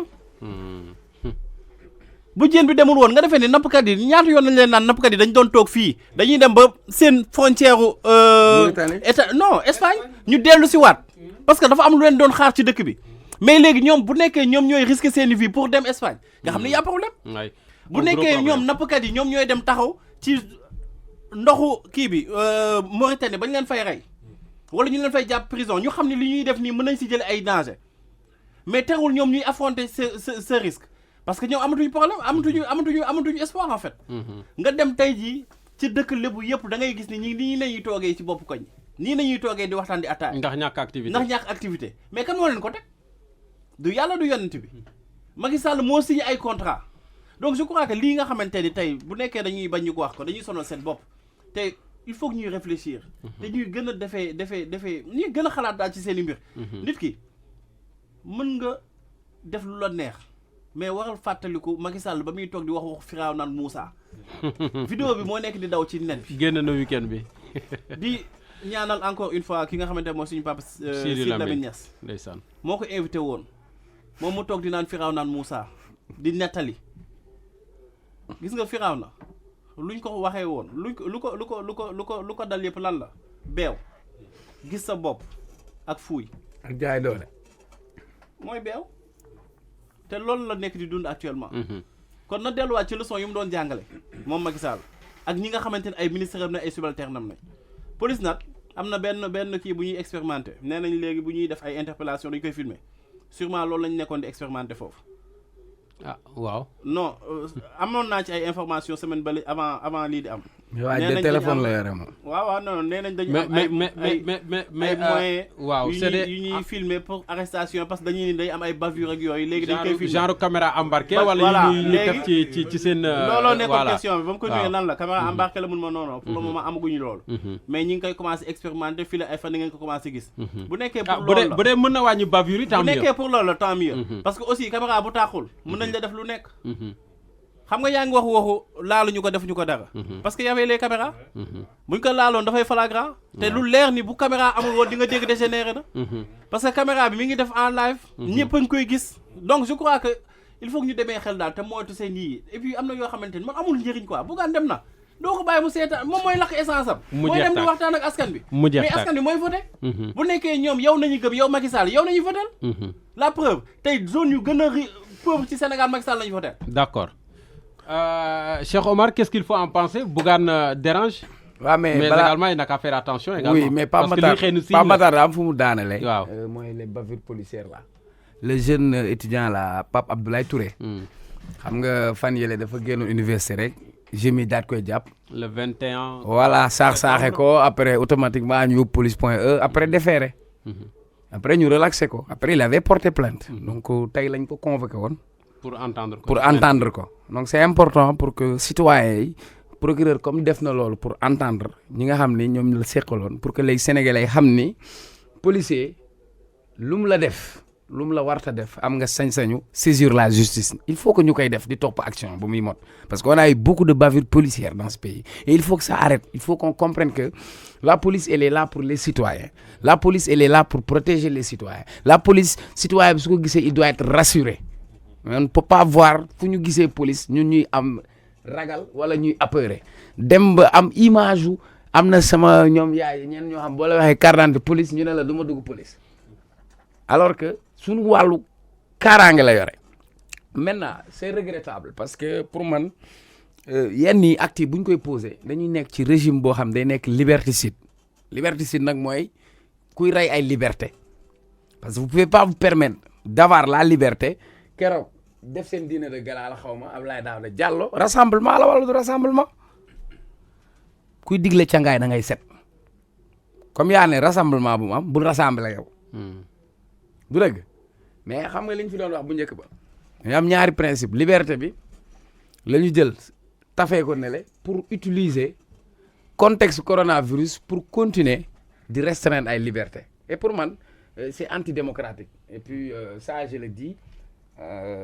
bu jën bi demul woon nga defee ne nappkat yi ñaata yoon nañ leen naan nappkat yi dañ doon toog fii dañuy dem ba seen frontière état non Espagne ñu dellu si waat parce que dafa am lu leen doon xaar ci dëkk bi mais léegi ñoom bu nekkee ñoom ñooy risquer seen vie pour dem Espagne nga xam ne y a problème bu nekkee ñoom nappkat yi ñoom ñooy dem taxaw ci ndoxu kii bi Mauritanie bañ leen fay rey wala ñu leen fay jàpp prison ñu xam ne li ñuy def nii mën nañ si jële ay danger mais terewul ñoom ñuy affronter ce risque parce que ñoom amatuñu problème amatuñu espoir en fait. nga dem tey jii ci dëkk lébu yëpp da ngay gis ni nii la ñuy toogee ci bopp koñ nii la ñuy toogee di waxtaan di attaay ndax ñàkk activité mais kan moo leen ko teg du yàlla du yonent bi Macky Sall moo signé ay contrat donc je crois que lii nga xamante ni tey bu nekkee dañuy bañ ñu ko wax ko dañuy sonal seen bopp te il faut que ñuy réfléchir te ñuy gën a defee ñuy gën a xalaat daal ci seen i mbir nit ki mën nga def lu la neex mais waral fàttaliku Macky Sall ba muy toog di wax firaaw naan Moussa vidéo bi moo nekk di daw ci net bi génn na week-end bi di ñaanal encore une fois ki nga xamante ne mooy suñu papa Sidy Lamine Niass ndeysaan moo ko invité woon moom mu toog di naan firaaw naan Moussa di nettali gis nga firaaw na luñ ko waxee woon lu ko dal yëpp lan la beew gis sa bopp ak fuuy ak jaay doole mooy beew te loolu la nekk di dund actuellement kon na delluwaat ci leçon yu mu doon jàngale moom Macky Sall ak ñi nga xamante ne ay ministres am na ay subalternes am nañ police nag am na benn kii bu ñuy expérimenté nee nañ léegi bu ñuy def ay interpellation dañu koy filmer sûrement loolu lañ nekkoon di expérimenté foofu ah waaw non amoon naa ci ay information semaine bale avant lii di am waa de téléphone la yore moom waaw non nee nañ dañu am ay moyens waaw yu ñuy filmer pour arrestation parce que dañuy ni day am ay bavure ak yooyu léegi dañ koy filmer genre caméra embarquée wala yu ñu def ci seen looloo nekkoon question bi ba mu ko nuyee lan la caméra embarquée la mun ma non pour le moment amaguñu loolu mais ñi ngi koy commencé expérimenter fii la ay fan ngeen ko commencé gis bu nekkee pour loolu la bu dee mën na wàññi bavure yi tant mieux bu nekkee pour loolu la tant mieux parce que aussi caméra bu taaxul mën nañ la def lu nekk xam nga yaa ngi waxu laaluñu ko defuñu ko dara parce que y avait les caméras buñ ko laaloon dafay flagrant te lu leer ni bu caméra amul woon di nga dégg dégénéré na parce que caméra bi mi ngi def en live ñëpp a ngi koy gis donc je crois que il faut que ñu demee xel daal te moytu seen yii et puis am na yoo xamante ni man amul njëriñ quoi Bougane dem na doo ko bàyyi mu seetaan moom mooy lakk essence am mooy dem di waxtaan ak askan bi mais askan bi mooy voté bu nekkee ñoom yow nañu gëm yow Macky Sall yow nañu voté la preuve tey zone yu gën a pauvre ci Sénégal Macky Sall lañu voté d'accord Cheikh Omar, qu'est-ce qu'il faut en penser? Bougane dérange? Ouais, mais également, il n'a qu'à faire attention également. Oui, mais pas Matar, moi, les bavures policières là. Le jeune étudiant là, Pape Abdoulaye Touré. Xam nga fan yele dafa génn université rek, jemi daat koy japp. Le 21. Voilà, saxé ko après automatiquement ñu police.e après déféré. Après ñu relaxé ko. Après il avait porté plainte. Donc tay lañ ko convoqué won. Pour entendre quoi. Donc c'est important pour que citoyens procureur comme def na lolu pour entendre ñi nga xamni ñom la sékkaloon pour que les sénégalais xamni policier lum la def lum la warta def am nga sañ-sañu saisir la justice. Il faut que ñu koy def di top action bu muy mot parce qu'on a eu beaucoup de bavures policières dans ce pays et il faut que ça arrête. Il faut qu'on comprenne que la police elle est là pour les citoyens. La police elle est là pour protéger les citoyens. La police citoyen su ko gisee il doit être rassuré. On ne peut pas voir fu ñu gisee police ñun ñuy am ragal wala ñuy apeuré dem ba am image wu am na sama ñoom yaay ñen ñoo xam boo la waxee carte d'identité police ñu ne la du ma dugg police alors que suñu wàllu kaaraange la yore. Maintenant c'est regrettable parce que pour man yenn yi actes yi bu ñu koy posé dañuy nekk ci régime boo xam day nekk liberticide nag mooy kuy rey ay liberté parce que vous pouvez pas vous permettre d'avoir la liberté keroog def seen dîner de gala la xaw ma Abdoulaye Daouda Diallo rassemblement la wala du rassemblement kuy digle cangaay da ngay set comme yaa ne rassemblement bu mu am bul rassembler yow. du dëgg mais xam nga li ñu fi doon wax bu njëkk ba. ñu am ñaari principe liberté bi la ñu jël tafee ko ne le pour utiliser contexte coronavirus pour continuer di restreindre ay liberté et pour man c'est antidémocratique et puis ça je le dis.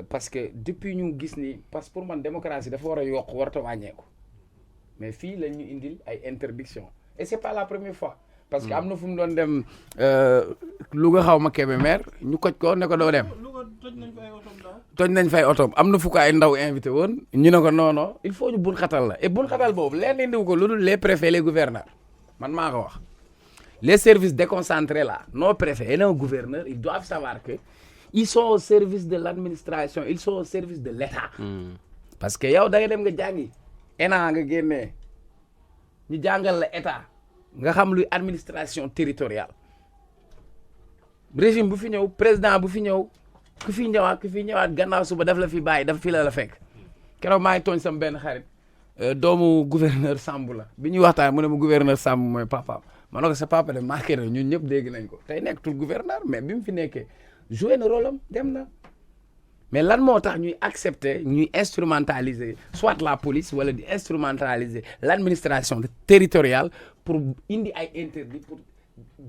Parce que depuis ñu gis ni parce que pour man démocratie dafa war a yokk warta wàññeeku mais fii la ñu indil ay interdiction et c'est pas la première fois parce que am na fu mu doon dem Louga xaw ma Kébémer ñu koj ko ne ko doo dem toj nañ fay otoom am na fu ko ay ndaw invité woon ñu ne ko non il faut ñu bun xatal la et bun xatal boobu leen indiwu ko lu dul les préfets les gouverneurs man maa ko wax les services déconcentrés là nos préfets et nos gouverneurs ils doivent savoir que ils sont au service de l'administration, ils sont au service de l'État. Parce que yow da nga dem nga jàngi ENA nga génnee ñu jàngal la État nga xam luy administration territoriale régime bu fi ñëw président bu fi ñëw ku fi ñëwaat gannaaw suba daf la fi bàyyi daf fi la fekk keroog maa ngi tooñ sam benn xarit doomu gouverneur Samb la bi ñuy waxtaan mu ne ma gouverneur Samb mooy papaam ma ne ko sa papa de marqué na ñun ñëpp dégg nañ ko tey nekkatul gouverneur mais bi mu fi nekkee joué na rôle am dem na mais lan moo tax ñuy accepter ñuy instrumentaliser soit la police wala di instrumentaliser l'administration territoriale pour indi ay interdit pour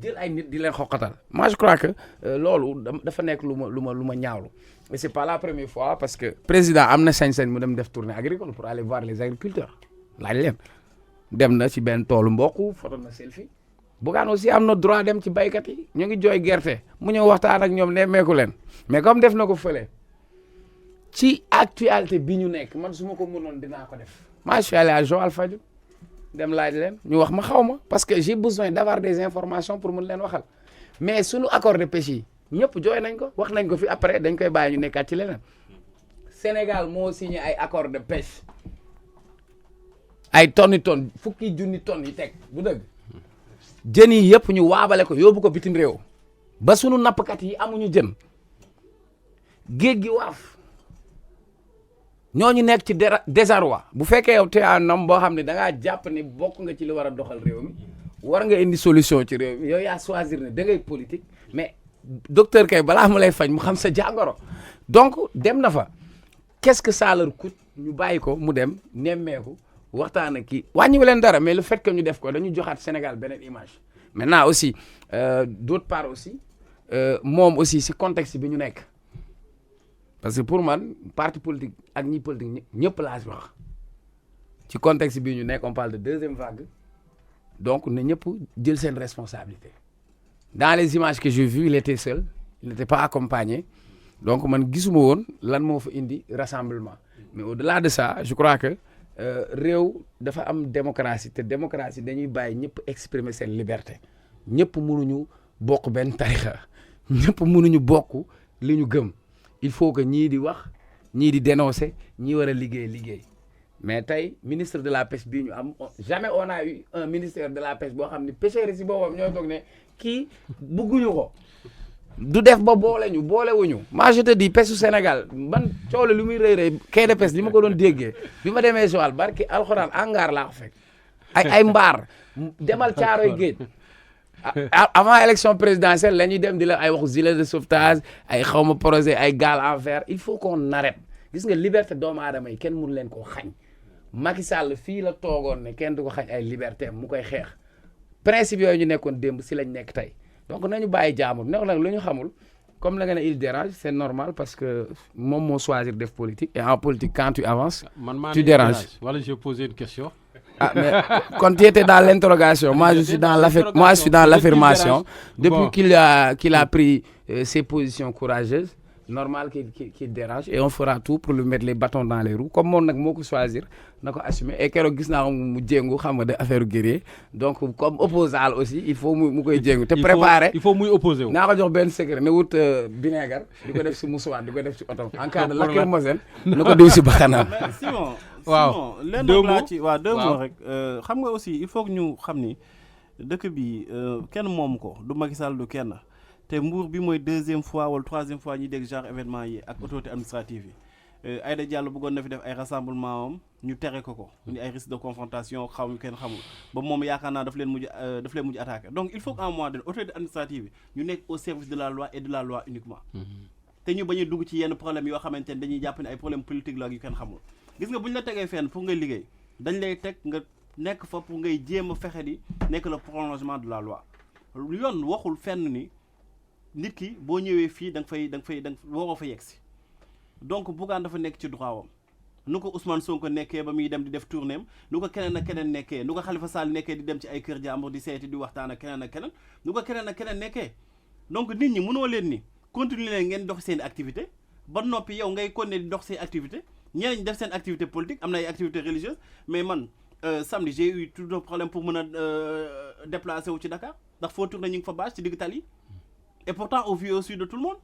jël ay nit di leen xoqatal moi je crois que loolu dafa nekk lu ma ñaawlu et c'est pas la première fois parce que président am na sañ-sañ mu dem def tournée agricole pour aller voir les agriculteurs laaj leen dem na ci benn toolu mboq photo na selfie Bougane aussi am na droit dem ci baykat yi ñu ngi jooy gerte mu ñëw waxtaan ak ñoom nemmeeku leen mais comme def na ko fële ci actualité bi ñu nekk man su ma ko mënoon dinaa ko def moi je suis allé à Joal Fadiouth dem laaj leen ñu wax ma xaw ma parce que j'ai besoin d'avoir des informations pour mën leen waxal mais suñu accord de pêche yi ñëpp jooy nañ ko wax nañ ko fi après dañ koy bàyyi ñu nekkaat ci leneen Sénégal moo signé ay accord de pêche ay tonnes fukki junni tonnes yi teg bu dëgg jën yi yëpp ñu waabale ko yóbbu ko bitim réew ba sunu nappkat yi amuñu jën géej gi waaf ñooñu nekk ci désarroi bu fekkee yow te un homme boo xam ne da ngaa jàpp ni bokk nga ci li war a doxal réew mi war nga indi solution ci réew mi yow yaa choisir ne da ngay politique mais docteur kay balaa mu lay faj mu xam sa jàngoro donc dem na fa qu'est-ce que ça leur coûte ñu bàyyi ko mu dem nemmeeku waxtaan ak kii wàññiwu leen dara mais le fait que ñu def ko dañu joxaat Sénégal beneen image maintenant aussi d'autre part aussi moom aussi si contexte bi ñu nekk parce que pour man parti politique ak ñi politique ñëpp laa si wax ci contexte bi ñu nekk on parle de deuxième vague donc na ñëpp jël seen responsabilité dans les images que j'ai vues il était seul il n'était pas accompagné donc man gisuma woon lan moo fa indi rassemblement mais au-delà de ça je crois que réew dafa am démocratie te démocratie dañuy bàyyi ñëpp exprimer seen liberté ñëpp mënuñu bokk benn tarixa ñëpp mënuñu bokk li ñu gëm il faut que ñii di wax ñii di dénoncer ñii war a liggéey mais tey ministre de la pêche bii ñu am jamais on a eu un ministère de la pêche boo xam ne pêcheurs yi si boppam ñoo toog ne kii bugguñu ko du def ba boolewuñu moi je te dis pêche su Sénégal man coow lu muy rëy quai de pêche li ma ko doon déggee bi ma demee Joal barki alxuraan hangar laa ko fekk ay mbaar demal Caaroy géej avant élection présidentielle la ñuy dem di la ay waxu gilet de sauvetage ay xawma projet ay gaal en verre il faut qu'on arrête gis nga liberté doomu aadama yi kenn mënu leen koo xañ Macky Sall fii la toogoon ne kenn du ko xañ ay liberté mu koy xeex principe yooyu ñu nekkoon démb si lañ nekk tey donc nañu bàyyi jaamur nekk nag lu ñu xamul comme la nga ne il dérange c'est normal parce que moom moo choisir def politique et en politique quand tu avances tu déranges. Voilà, j'ai posé une question. Ah, mais quand tu étais dans l'interrogation, moi je suis dans l'affirmation. Depuis qu'il a pris ses positions courageuses, normal qu'il dérange et on fera tout pour lui mettre les bâtons dans les roues. Comme moom nag moo ko choisir na ko assumer et keroog gis naa mu jéngu xam nga de affaire guerrier donc comme opposant aussi il faut mu koy jéngu te préparer il faut muy opposé wu. naa ko jox benn secret ne wut vinaigre di ko def si musuwaat di ko def si oto en cas de lacrymogène na ko diw si bakkanam. Simon waaw lenn laa ci waaw deux mots rek xam nga aussi il faut que ñu xam ni dëkk bi kenn moom ko du Macky Sall du kenn te Mbour bi mooy deuxième fois wala troisième fois ñuy dégg genre événement yi ak autorité administrative yi Aïda Diallo bëggoon na fi def ay rassemblement am ñu tere ko ni ay risque de confrontation xamuñu kenn xamul ba moom yaakaar naa daf leen mujj attaqué donc il faut qu'à un moment donné autorité administrative yi ñu nekk au service de la loi et de la loi uniquement te ñu bañ a dugg ci yenn problème yoo xamante ne dañuy jàpp ne ay problème politique la yu kenn xamul gis nga bu ñu la tegee fenn pour ngay liggéey dañ lay teg nga nekk fa pour ngay jéem a fexe di nekk le prolongement de la loi yoon waxul fenn ni nit ki boo ñëwee fii da nga waroo fa yegsi donc Bougane dafa nekk ci droit wam nu ko Ousmane Sonko nekkee ba muy dem di def tournée am nu ko keneen ak keneen nekkee nu ko Khalifa Sall nekkee di dem ci ay kër jàmbur di seeti di waxtaan ak keneen nu ko keneen ak keneen nekkee donc nit ñi mënoo leen ni continuer leen ngeen dox seen activité ba noppi yow ngay continuer di dox seen activité ñeneen ñi def seen activité politique am na ay activité religieuse mais man samedi j'ai eu tout un problème pour mën a déplacer wu ci Dakar ndax foo tourné ñu ngi fa bâche ci digg tali et pourtant au vu aussi de tout le monde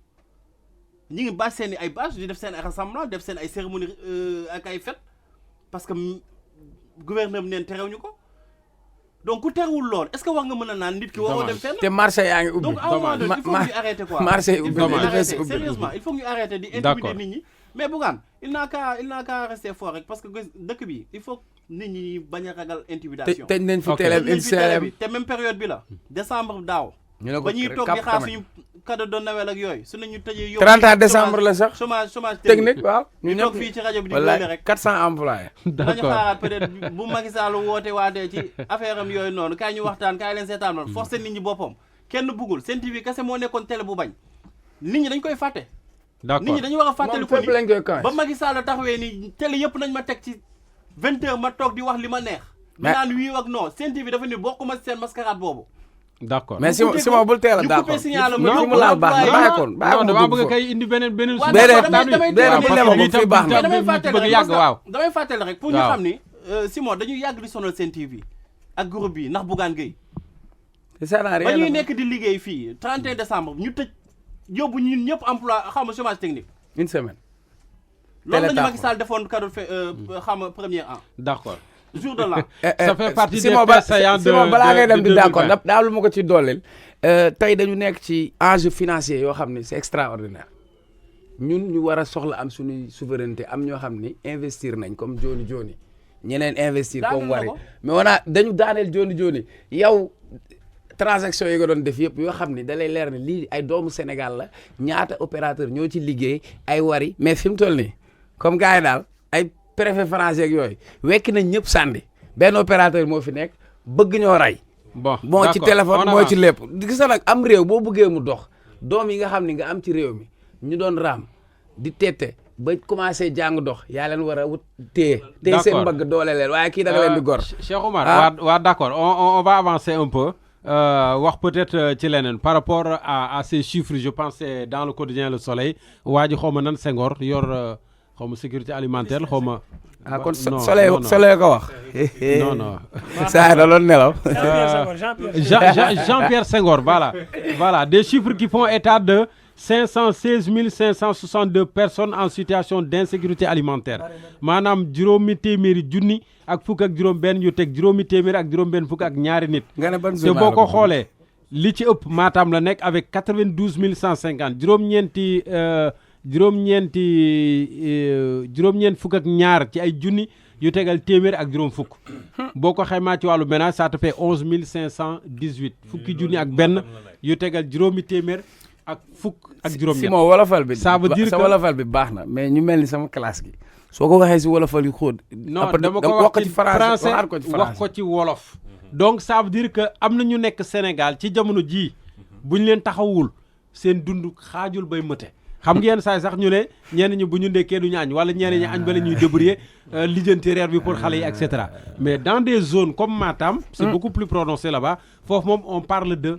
ñi ngi bâche seen i ay bâche di def seen ay rassemblement def seen ay cérémonie ak ay fête parce que gouverneur bi neen terew ñu ko donc ku terewul lool est-ce que war nga mën a naan nit ki waroo dem fenn te marché yaa ngi ubbi donc à un moment donné il faut ñu arrêter quoi marché ubbi sérieusement il faut ñu arrêter di intimider nit ñi mais Bougane il n'a qu'à rester fort rek parce que dëkk bi il faut nit ñi bañ a ragal intimidation. te nañ fi télé bi te même période bi la décembre daaw. ñu ne ko ba ñuy toog di xaar suñu cadeau de Noël ak yooyu su nañu tëjee yóbbu 31 décembre la sax chômage technique waaw ñu toog fii ci rajo bi di doole rek 400 employés dañu xaaraat peut-être bu Macky Sall woote waatee ci affaire am yooyu noonu kaay ñu waxtaan kaay leen seetaan noonu forcé nit ñi boppam kenn bëggul Sen TV kese moo nekkoon télé bu bañ nit ñi dañ koy fàtte nit ñi dañu war a fàttali ko ni ba Macky Sall taxawee ni télé yëpp nañ ma teg ci 20h ma toog di wax li ma neex ñu naan wii ak non Sen TV dafa ni bokkuma ci seen mascarade boobu d'accord mais Simon bul teel a d'accord non mu laal baax na bàyyi koon non dama bëgg kay indi beneen damay fàttali rek pour ñu xam ni Simon dañuy yàgg di sonal Sen TV ak groupe bi ndax Bougane Gueye ba ñuy nekk di liggéey fii 31 décembre ñu tëj yóbbu ñun ñëpp emploi xaw ma chômage technique une semaine loolu la ñu Macky Sall defoon cadeau xam nga premier an d'accord jour de l'an ça fait partie des faits saillants de Simon balaa ngay dem di d'accord daal lu ma ko ci dooleel tey dañu nekk ci enjeu financier yoo xam ne c'est extraordinaire ñun ñu war a soxla am suñuy souveraineté am ñoo xam ni investir nañ comme Joni ñeneen investir comme wari mais wana dañu daaneel Joni yow transaction yi nga doon def yëpp yoo xam ni da lay leer ne lii ay doomu Sénégal la ñaata opérateur ñoo ci liggéey ay wari mais fi mu toll nii comme gars yi daal ay préfet français ak yooyu wekki nañ ñëpp sànni benn opérateur moo fi nekk bëgg ñoo rey moo ci téléphone moo ci lépp gis nag am réew boo bëggee mu dox doom yi nga xam ni nga am ci réew mi ñu doon raam di tette ba commencé jàng dox yaa leen war a wut téye seen mbagg doole leen waaye kii da nga leen di gor Cheikh Oumar waa d'accord on va avancer un peu wax peut-être ci leneen par rapport à ces chiffres je pense c'est dans le quotidien Le Soleil waa ji xaw ma nan Senghor yor xaw ma sécurité alimentaire xaw ma kon soleil ko wax non saa da doon nelaw Jean-Pierre Senghor voilà des chiffres qui font état de 516 562 personnes en situation d'insécurité alimentaire maanaam juróomi téeméeri junni ak fukk ak juróom benn yu teg juróomi téeméeri ak juróom benn fukk ak ñaari nit te boo ko xoolee li ci ëpp Matam la nekk avec 92 150 juróom-ñeent fukk ak ñaar ci ay junni yu tegal téeméer ak juróom fukk boo ko xaymaa ci wàllu ménage ça te fait 11 518 fukki junni ak benn yu tegal juróomi téeméer ak fukk ak juróom-ñett si moo wolofal bi ça veut dire que sa wolofal bi baax na mais ñu mel ni sama classe gi soo ko waxee si wolofal yu xóot non dama ko wax ci français wax ko ci wolof donc ça veut dire que am na ñu nekk Sénégal ci jamono jii bu ñu leen taxawul seen dund xaajul bay mëte xam ngeen saay sax ñu ne ñenn ñi bu ñu ndekkee du ñu añ wala ñenn ñi añ ba la ñuy débrouiller lijjanti reer bi pour xale yi et cetera mais dans des zones comme Matam c'est beaucoup plus prononcé là-bas foofu moom on parle de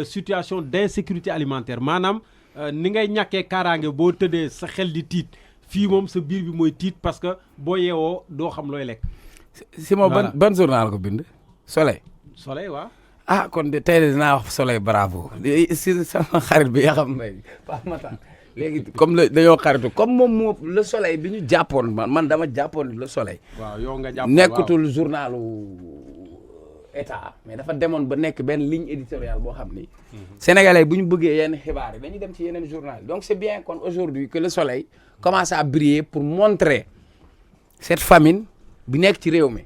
situation d'insécurité alimentaire maanaam ni ngay ñàkkee kaaraange boo tëddee sa xel di tiit fii moom sa biir bi mooy tiit parce que boo yeewoo doo xam looy lekk Simon ban journal ko bind Soleil waaw ah kon de tey de dinaa wax Soleil bravo si sama xarit bi yaa xam may Pape Matar léegi comme dañoo xaritu comme moom moo Le Soleil bi ñu jàppoon man dama jàppoon Le Soleil waaw yow nga jàpp nekkatul journalu état mais dafa demoon ba nekk benn ligne éditoriale boo xam ni sénégalais bu ñu bëggee yenn xibaar yi dañuy dem ci yeneen journal donc c'est bien kon aujourd'hui que Le Soleil commence à briller pour montrer cette famine bi nekk ci réew mi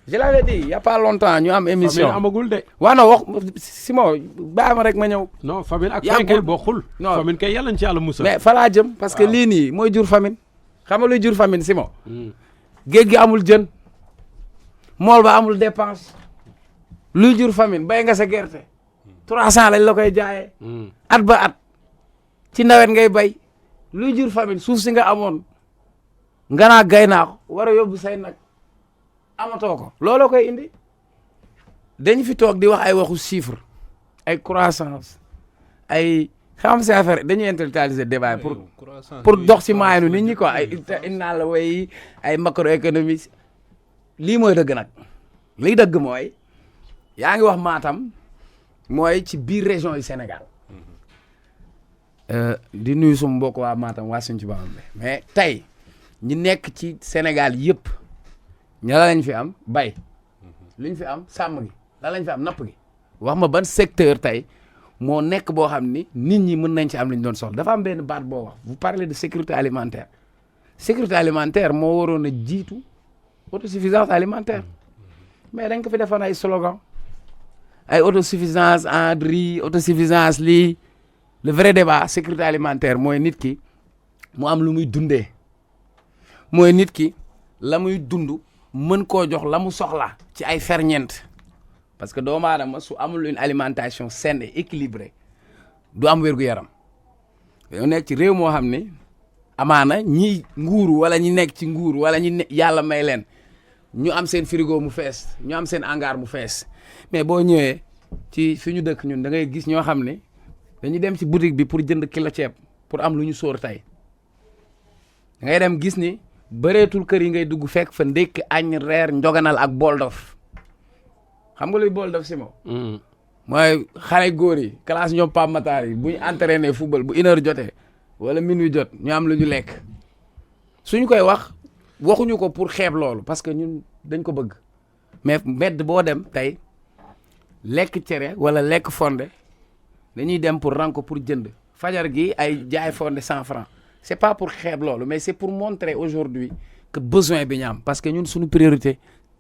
je l'avais dit il y a pas longtemps ñu am émission famine amagul de waaw non wax Simon bàyyi ma rek ma ñëw non famine ak famine kay bokkul non famine kay yàlla na ci yàlla musal mais fa laa jëm parce que lii nii mooy jur famine xam nga luy jur famine Simon géej gi amul jën mool ba amul dépense luy jur famine bay nga sa gerte 300 lañ la koy jaayee at ba at ci nawet ngay bay luy jur famine suuf si nga amoon nga naa gay naa ko war a yóbbu say nag amatoo ko looloo koy indi dañ fi toog di wax ay waxu chiffre ay croissance ay xam si affaire dañuy intellectualiser débat pour dox ci maayanu nit ñi quoi ay innaa la way ay macroéconomie lii mooy dëgg nag lii dëgg mooy yaa ngi wax Matam mooy ci biir région yi Sénégal di nuyu suma mbokk waa Matam waa suñ ci ba mais tey ñi nekk ci Sénégal yëpp ña la lañ fi am bay luñ fi am sàmm gi la lañ fi am napp gi wax ma ban secteur tey moo nekk boo xam ni nit ñi mën nañ ci am li ñu doon soxla dafa am benn baat boo wax vous parlez de sécurité alimentaire moo waroon a jiitu autosuffisance alimentaire mais dañ ko fi defoon ay slogan ay autosuffisance en riz autosuffisance lii le vrai débat sécurité alimentaire mooy nit ki mu am lu muy dundee mooy nit ki la muy dund mën koo jox la mu soxla ci ay ferñeent parce que doomu aadama su amul une alimentation saine et équilibrée du am wér-gu-yaram yow nekk ci réew moo xam ne amaana ñi nguuru wala ñi nekk ci nguuru wala ñi yàlla may leen ñu am seen frigo mu fees ñu am seen hangar mu fees mais boo ñëwee ci fi ñu dëkk ñun da ngay gis ñoo xam ne dañuy dem ci boutique bi pour jënd kilo ceeb pour am lu ñu sóor tey da ngay dem gis ni bëreetul kër yi ngay dugg fekk fa ndékki añ reer njoganal ak bool dof xam nga luy bool dof si moom mooy xale góor yi classe ñoom Pape Matar yi bu ñu entraîné football bu 1h jotee wala minuit jot ñu am lu ñu lekk suñu koy wax waxuñu ko pour xeeb loolu parce que ñun dañ ko bëgg mais mbedd boo dem tey lekk cere wala lekk fonde dañuy dem pour ranko pour jënd fajar gi ay jaay fonde 100 francs c'est pas pour xeeb loolu mais c'est pour montrer aujourd'hui que besoin bi ñu am parce que ñun suñu priorité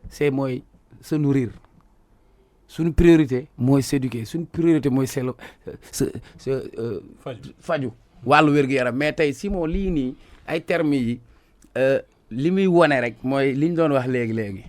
c'est mooy se nourrir suñu priorité mooy s'éduquer suñu priorité mooy faju wàllu wér-gu-yaram mais tey si moo lii nii ay termes yi li muy wone rek mooy li ñu doon wax léegi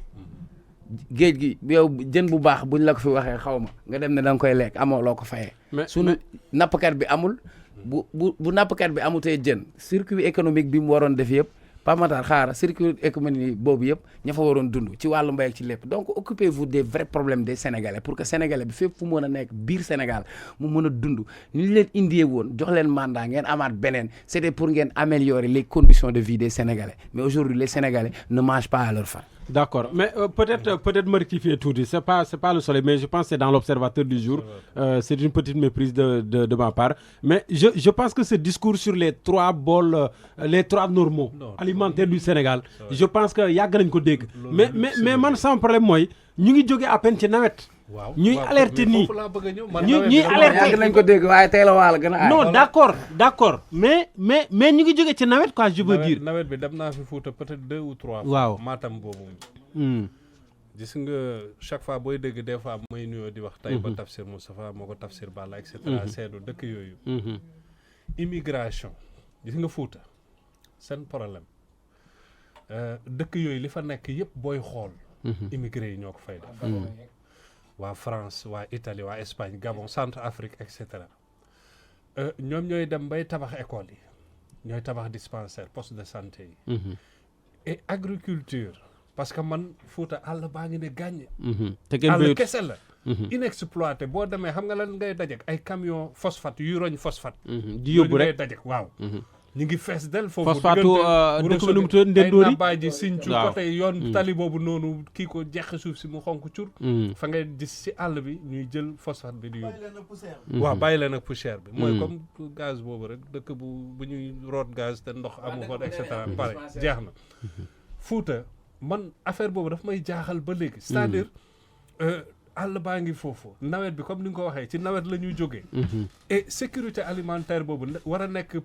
géej gi yow jën bu baax buñ la ko fi waxee xaw ma nga dem ne da nga koy lekk amoo loo ko fayee suñu nappkat bi amul bu nappkat bi amutee jën circuit économique bi mu waroon def yëpp Pape Matar xaara circuit économique boobu yëpp ña fa waroon dund ci wàllu mbay ak ci lépp donc occupez-vous des vrais problèmes des Sénégalais pour que Sénégalais bi fépp fu mën a nekk biir Sénégal mu mën a dund ni leen indee woon jox leen mandat ngeen amaat beneen c'était pour ngeen améliorer les conditions de vie des Sénégalais mais aujourd'hui les Sénégalais ne mangent pas à leur faim. D'accord, mais peut-être me rectifier tout dit. C'est pas le soleil, mais je pense que c'est dans l'observateur du jour. C'est une petite méprise de ma part. Mais je pense que ce discours sur les 3 bols, les 3 normaux alimentaires du Sénégal, je pense que y a grand côté. Mais man sans problème moi, ñu ngi jóge à peine ci nawet. ñuy alerter nii ñuy alerter nañ ko dégg waaye tey la waal gën a non d'accord mais ñu ngi jóge ci nawet quoi je veux dire nawet bi dem naa fi Fouta peut-être 2 ou 3 waaw Matam boobu gis nga chaque fois booy dégg des fois may nuyoo di wax tey ba Tafsir Moustapha moo ko Tafsir Balla et cetera seedu dëkk yooyu immigration gis nga Fouta seen problème dëkk yooyu li fa nekk yëpp booy xool immigré yi ñoo ko fay def waa France waa Italie waa Espagne Gabon Centrafrique et cetera ñoom ñooy dem bay tabax école yi ñooy tabax dispensaire poste de santé yi et agriculture parce que man Fouta àll baa ngi ne gàññe àll kese la inexploité boo demee xam nga lan ngay dajek ay camion phosphate yuy roñ phosphate di yóbbu rek ngay dajek waaw ñu ngi fees del foofu phosphate dëkk bi nu mu tudd Ndendori ay Nabaaji Sinthiou côté yoon tali boobu noonu kii ko jeex suuf si mu xonk cur fa ngay gis si àll bi ñuy jël phosphate bi di yóbbu waaw bàyyi leen ak poussière bi mooy comme gaz boobu rek dëkk bu ñuy root gaz te ndox amu fa et cetera pare jeex na Fouta man affaire boobu daf may jaaxal ba léegi c'est-à-dire àll baa ngi foofu nawet bi comme ni nga ko waxee ci nawet la ñuy jógee et sécurité alimentaire boobu war a nekk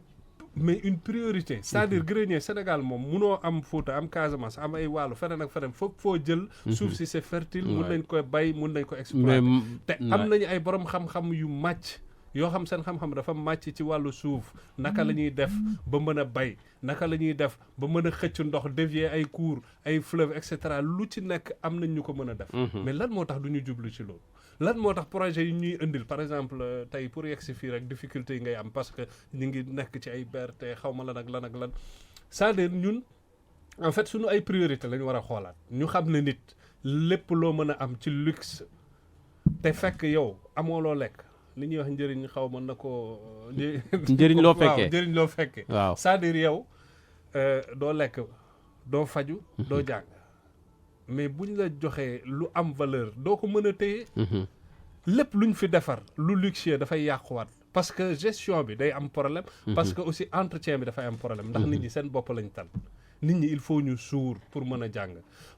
mais une priorité c'est-à-dire grenier Sénégal moom munoo am Fouta am Casamance am ay wàllu feneen ak feneen foog foo jël suuf si c'est fertile mun nañ ko bay mun nañ ko exploiter te am nañu ay borom xam-xam yu màcc yoo xam seen xam-xam dafa màcc ci wàllu suuf naka la ñuy def ba mën a bay naka la ñuy def ba mën a xëcc ndox dévier ay cours ay fleuve et cetera lu ci nekk am nañ ñu ko mën a def mais lan moo tax du ñu jublu ci loolu lan moo tax projet yi ñuy indil par exemple tey pour yegg si fii rek difficulté yi ngay am parce que ñu ngi nekk ci ay BRT xaw ma lan ak lan c'est-à-dire ñun en fait suñu ay priorité la ñu war a xoolaat ñu xam ne nit lépp loo mën a am ci luxe te fekk yow amoo loo lekk li ñuy wax njëriñ xaw ma na ko njëriñ loo fekkee njëriñ loo fekkee waaw c'est-à-dire yow doo lekk doo faju doo jàng mais buñ la joxee lu am valeur doo ko mën a téye lépp luñ fi defar lu luxueux dafay yàquwaat parce que gestion bi day am problème parce que aussi entretien bi dafay am problème ndax nit ñi seen bopp lañ tal nit ñi il faut ñu suur pour mën a jàng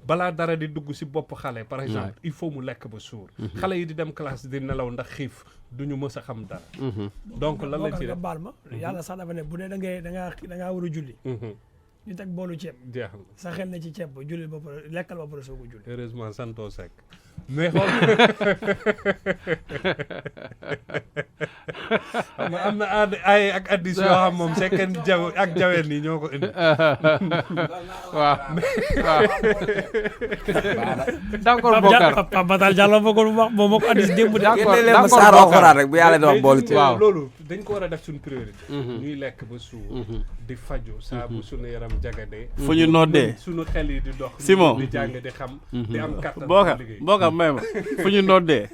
balaa dara di dugg ci bopp xale par exemple il faut mu lekk ba suur xale yi di dem classe di nelaw ndax xiif duñu mës a xam dara donc lan lañ ci def baal ma yàlla sax dafa ne bu dee da ngaa war a julli ñu teg boolu ceeb. jeex na sa xel na ci ceeb ba julli ba pare lekkal ba pare soo ko julli. heureusement santoo Seck mais xool am na ay ak addis yoo xam moom Seck ak Jawel nii ñoo ko indi. waaw d'accord Bokar Pape Matar Diallo moo ko addis démb. d'accord saar alxuraan rek bu yàlla di wax boolu ceeb. waaw loolu dañ ko war a def suñu priorité. ñuy lekk ba suur. di faju saa bu suñu yaram jagadee. fu ñu noddee suñu xel yi di dox. Simon di jàng di xam. di am kattan Bokar may ma fu ñu noddee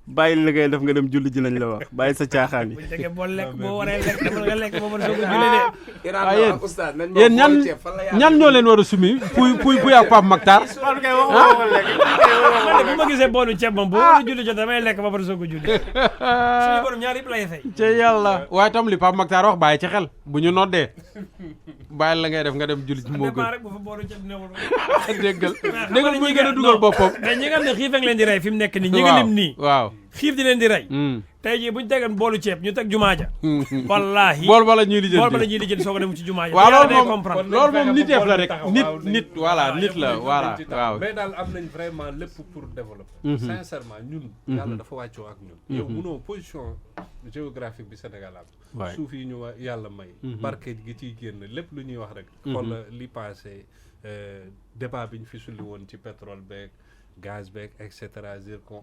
bàyyi li ngay def nga dem julli ji lañ la wax bàyyi sa caaxaan yi. bu ñu boo lekk boo waree lekk dama nga lekk ba pare soo ko julli de. yéen ñan ñoo leen war a sumi puy ak Pape Makhtar. man bu ma gisee boolu ceeb moom boo war a julli jot damay lekk ba pare soo ko julli. suñu borom ñaar yëpp lay fay. ci yàlla waaye tam li Pape Makhtar wax bàyyi ci xel bu ñu noddee bàyyi la ngay def nga dem julli ci moo gën. rek bu fa boolu ceeb newul. déggal muy gën a dugal boppam. mais ñi nga xam ne xiif ak leen di rey fi mu nekk nii ñi nga lim nii. waaw xiif di leen di rey. tey jii bu ñu tegoon boolu ceeb ñu teg jumaa ja. wallaahi bool bala ñuy lijjanti soog a dem ci jumaa ja. waaw loolu moom niteef la rek nit voilà nit la voilà waaw. mais daal am nañ vraiment lépp pour développer. sincèrement ñun. yàlla dafa wàccoo ak ñun. yow munoo position géographique bi Sénégal am. suuf yi ñu yàlla may. barke gi ciy génn lépp lu ñuy wax rek. xool li passé débat bi ñu fi sulli woon ci pétrole beeg gaz beeg et cetera zircon.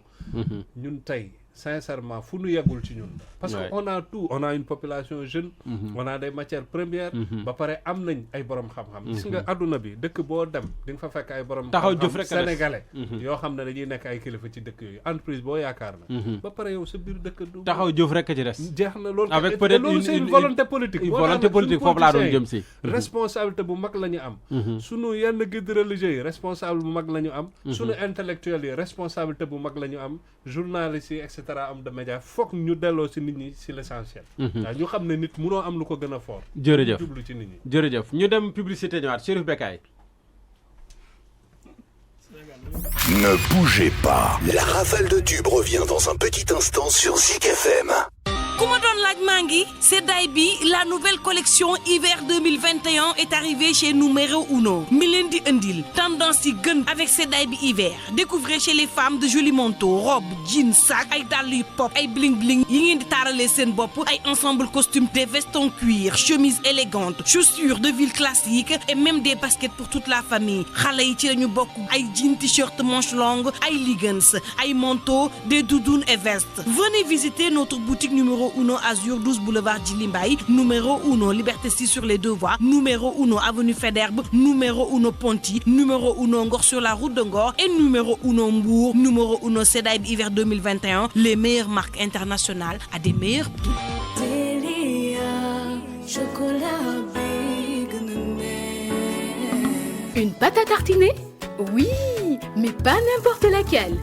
ñun tey. sincèrement fu nu yeggul ci ñun parce que on a tout on a une population jeune on a des matières premières ba pare am nañ ay borom xam-xam gis nga adduna bi dëkk boo dem di nga fa fekk ay borom xam-xam sénégalais yoo xam ne dañuy nekk ay kilifa ci dëkk yooyu entreprise boo yaakaar na ba pare yow sa biir dëkk du taxaw jëf rek ci des jeex na loolu avec peut-être loolu c'est une volonté politique foofu laa doon jëm si responsabilité bu mag la ñu am sunu yenn guide religieux yi responsable bu mag la ñu am sunu intellectuels yi responsabilité bu mag la ñu am journalistes yi am de média foog ñu delloo si nit ñi si l'essentiel. waaw ñu xam ne nit munoo am lu ko gën a fort. jërëjëf jublu ci nit ñi. jërëjëf ñu dem publicité ñëwaat Chérif Bekay. Ne bougez pas. La rafale de tubes revient dans un petit instant sur Zik FM. ku ma doon laaj maa ngi seddaay bi la nouvelle collection hiver 2021 est arrivée chez Numéro Uno mi leen di indil tendance yi gën avec seddaay bi hiver découvrez chez les femmes de jolis manteaux robes jeans sac ay dàll yu pop ay bling bling yi ngeen di taaralee seen bopp ay ensemble costume des vestes en cuir chemises élégantes chaussures de ville classiques et même des baskets pour toute la famille xale yi ci lañu bokk ay jeans t-shirt manches longues ay leggings ay manteaux des doudounes et vestes venez visiter notre boutique Numéro Uno Azur 12 boulevard Djily Mbaye Numéro Uno Liberté 6 sur les 2 voies Numéro Uno avenue Faidherbe Numéro Uno Ponty Numéro Uno Ngor sur la route de Ngor et Numéro Uno Mbour Numéro Uno seddaay bi hiver 2021 les meilleures marques internationales à des meilleurs prix. Une pâte à tartiner? Oui, mais pas n'importe laquelle.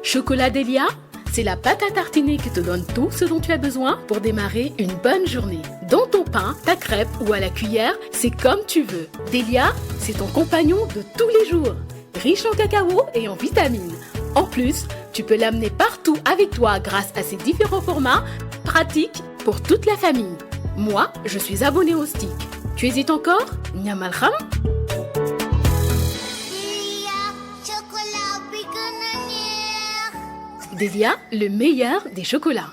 Chocolat Delia, c'est la pâte à tartiner qui te donne tout ce dont tu as besoin pour démarrer une bonne journée. Dans ton pain, ta crêpe ou à la cuillère, c'est comme tu veux. Delia, c'est ton compagnon de tous les jours. Riche en cacao et en vitamines. En plus, tu peux l'amener partout avec toi grâce à ses différents formats, pratiques pour toute la famille. Moi, je suis abonnée au stick. Tu hésites encore? Nyamal kham? Delia, le meilleur des chocolats.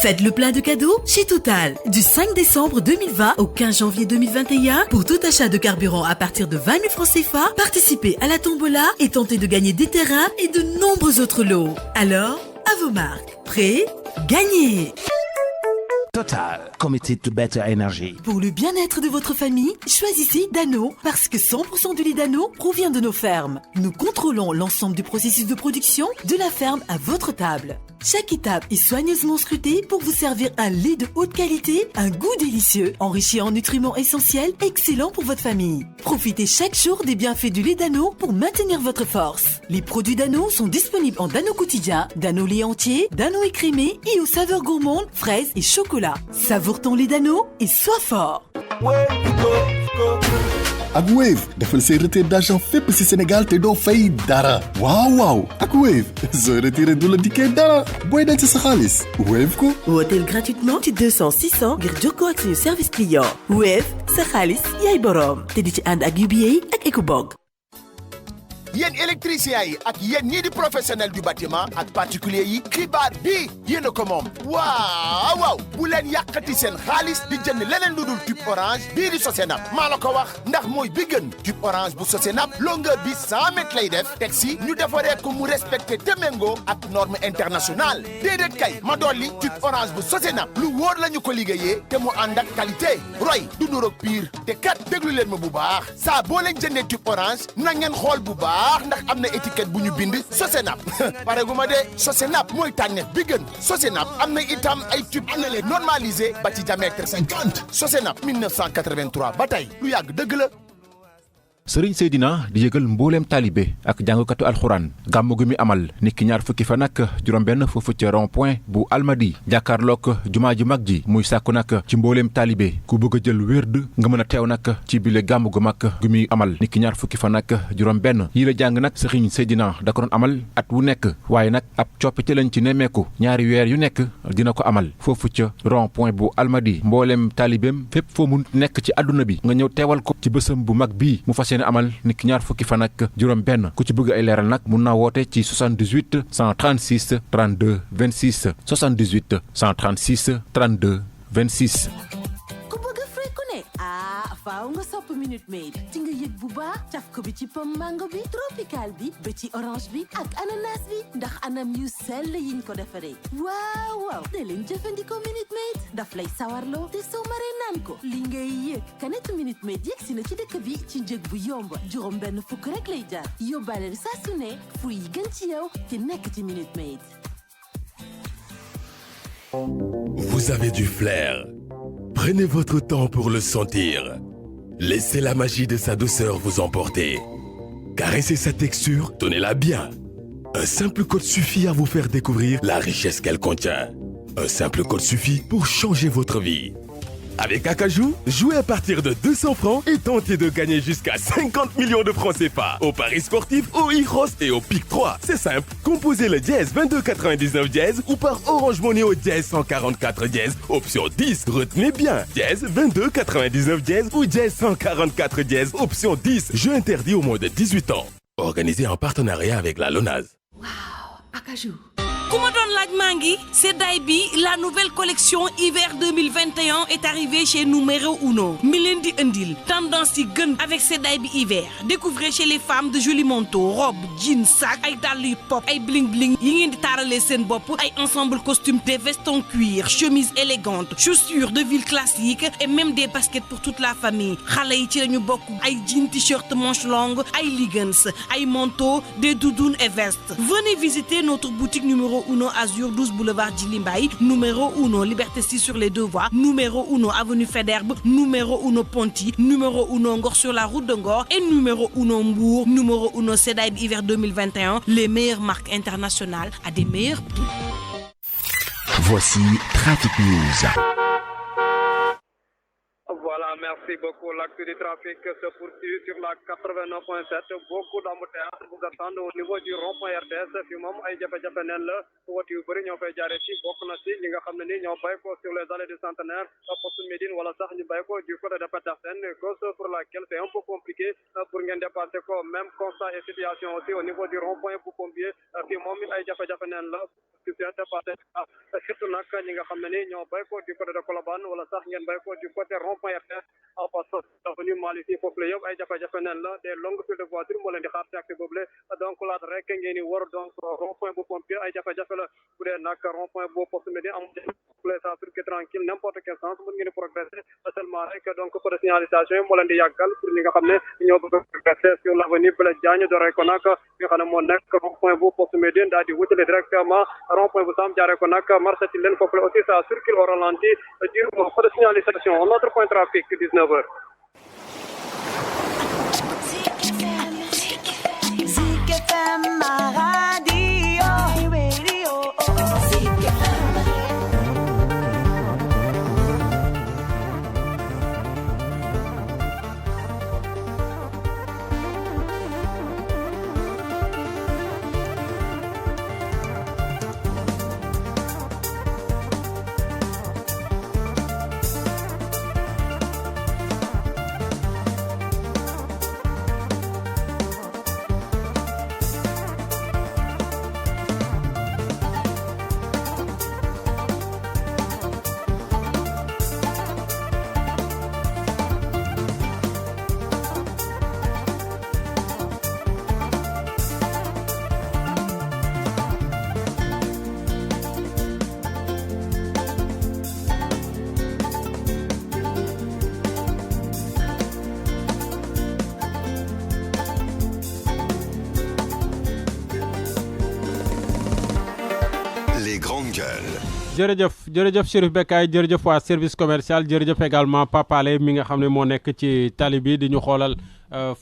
Faites le plein de cadeaux chez Total. Du 5 décembre 2020 au 15 janvier 2021, pour tout achat de carburant à partir de 20 000 francs CFA, participez à la tombola et tentez de gagner des terrains et de nombreux autres lots. Alors, à vos marques. Prêts? Gagnez! Total, committed to better energy. Pour le bien-être de votre famille, choisissez Dano parce que 100% du lait Dano provient de nos fermes. Nous contrôlons l'ensemble du processus de production de la ferme à votre table. Chaque étape est soigneusement scrutée pour vous servir un lait de haute qualité, un goût délicieux, enrichi en nutriments essentiels, excellent pour votre famille. Profitez chaque jour des bienfaits du lait Dano pour maintenir votre force. Les produits Dano sont disponibles en Dano quotidien, Dano lait entier, Dano écrémé et aux saveurs gourmandes, fraises et chocolat. Savoure ton lait Dano et sois fort. ak Wave defal say retrait d'argent fépp ci Sénégal te doo fay dara waaw ak Wave sooy retiré du la dikkee dara booy denc sa xaalis Wave ko. wooteel gratuitement ci 200 600 ngir jokkoo ak suñu service client Wave sa xaalis yaay boroom te di ci ànd ak UBA ak Ecobank. yéen électriciens yi ak yéen ñii di professionnel du bâtiment ak particulier yi xibaar bii yéen a ko moom waaw bu leen yàqati seen xaalis di jënd leneen lu dul tube orange bii di Sosenap maa la ko wax ndax mooy bi gën tube orange bu Sosenap longueur bi 100 mètres lay def teg si ñu defaree ko mu respecté te méngoo ak norme internationale déedéet kay ma dolli tube orange bu Sosenap lu wóor la ñu ko liggéeyee te mu ànd ak qualité roy du nuroog pire te kat déglu leen ma bu baax saa boo leen jëndee tube orange na ngeen xool bu baax ndax am na étiquette bu ñu bind Sosenap pare gu ma de Sosenap mooy tànneef bi gën Sosenap am na itam ay tube annelé normalisé ba ci diamètre 50 Sosenap 1983 ba tey lu yàgg dëgg la. Sëriñ Seydina di yëgal mbooleem taalibe ak jàngkatu alxuraan gàmmu gi mi amal niki ñaar fukki fan ak juróom-benn foofu ca rond point bu Almadi jàkkaarloog jumaa ji mag ji muy sàkku nag ci mbooleem taalibe ku bëgg a jël wérd nga mën a teew nag ci bile gàmmu gu mag gi mi amal niki ñaar fukki fan ak juróom-benn yii la jàng nag Sëriñ Seydina da ko doon amal at wu nekk waaye nag ab coppite lañ ci nemmeeku ñaari weer yu nekk dina ko amal foofu ca rond point bu Almadi mbooleem taalibeem fépp foo mu nekk ci àdduna bi nga ñëw teewal ko ci bësam bu mag bii mu fas yéene amal niki ñaar fukki fan ak juróom benn ku ci bëgg ay leeral nag mun naa woote ci 78 136 32 26 78 136 32 26. ku bëgg frais ku ne faaw nga sopp Minute Maid ci nga yëg bu baax caf ko bi ci pomme mango bi tropical bi ba ci orange bi ak ananas bi ndax anam yu sell yiñ ko defaree waaw da leen jëfandikoo Minute Maid daf lay sawarloo te soo maree naan ko li ngay yëg kanetu Minute Maid yëg si na ci dëkk bi ci njëg bu yomb juróom benn fukk rek lay jar yóbbaale saa su ne fruit yi gën ci yow te nekk ci Minute Maid. Vous avez du flair. Prenez votre temps pour le sentir. Laissez la magie de sa douceur vous emporter. Caressez sa texture, tenez-la bien. Un simple code suffit à vous faire découvrir la richesse qu'elle contient. Un simple code suffit pour changer votre vie. Avec Acajou, jouez à partir de 200 francs et tentez de gagner jusqu'à 50 millions de francs CFA au paris sportif, au e-Ross et au PIC 3. C'est simple, composez le dièse 2299 dièse ou par Orange Money au dièse 144 dièse, option 10. Retenez bien, dièse 2299 dièse ou dièse 144 dièse, option 10. Jeu interdit au moins de 18 ans. Organisé en partenariat avec la LONASE. Wow, Acajou. Kuma doon laaj mangi seddaay bi la nouvelle collection hiver 2021 est arrivée chez numéro 1 mi leen di indil tendance yi gën avec seddaay bi hiver. Découvrez chez les femmes de jolis manteaux, robes, jeans, sacs, ay dàll yu pop, ay bling bling yi ngeen di taaralee seen bopp, ay ensemble costume, des vestes en cuir, chemises élégantes, chaussures de ville classiques et même des baskets pour toute la famille. Xale yi ci lañu bokk ay jeans, t-shirt manches longues, ay leggings, ay manteaux, des doudounes et vestes. Venez visiter notre boutique numéro 1 Azur 12 boulevard Djilimbaye, numéro 1 Liberté 6 sur les deux voies, numéro 1 avenue Faidherbe, numéro 1 Ponty, numéro 1 Ngor sur la route de Ngor et numéro 1 Mbour, numéro 1 Seddaay bi hiver 2021, les meilleures marques internationales à des meilleurs prix. Voici Trafic News. Voilà, merci beaucoup. L'acte du trafic se poursuit sur la 89.7. Beaucoup d'embouteillages vous attendent au niveau du rond-point RTS. Fi moom ay jafe-jafe neen la woto yu bëri ñoo fay jaare ci bokk na ci ñi nga xam ne ni ñoo bay ko sur les allées du Centenaire, poste Médine wala sax ñu bay ko du côté de Petersen, cause pour laquelle c'est un peu compliqué pour ngeen dépasser ko. Même constat et situation aussi au niveau du rond-point bu Pompier. Fi moom ay jafe-jafe neen la surtout nag ñi nga xam ne ni ñoo bay ko du côté de Colobane wala sax ngeen bay ko du côté rond-point RTS en passant avenue Malick Sy foofu la yëpp ay jafe-jafe neen la des longues files de voitures moo leen di xaar ci accès boobule donc laat rek ngeen di war donc rond-point bu Pompier ay jafe-jafe la bu dee nag rond-point bu poste Médine am ça circuit tranquille n'importe quel sens mën ngeen di progresser seulement rek donc feu de signalisation yi moo leen di yàggal pour ñi nga xam ne ñoo bëgg a progresser sur l'avenue Blaise Diagne dooree ko nag nga xam ne moo nekk rond-point bu poste Médine daal di wutale directement rond-point bu Sam jaaree ko nag marché ci leen foofu la aussi ça circule au ralenti du feu de signalisation notre point trafic 19h. Zik FM radio. Zik FM. les grandes gueules. jërëjëf Chérif Bekay jërëjëf waa service commercial jërëjëf également Papale mi nga xam ne moo nekk ci tali bi di ñu xoolal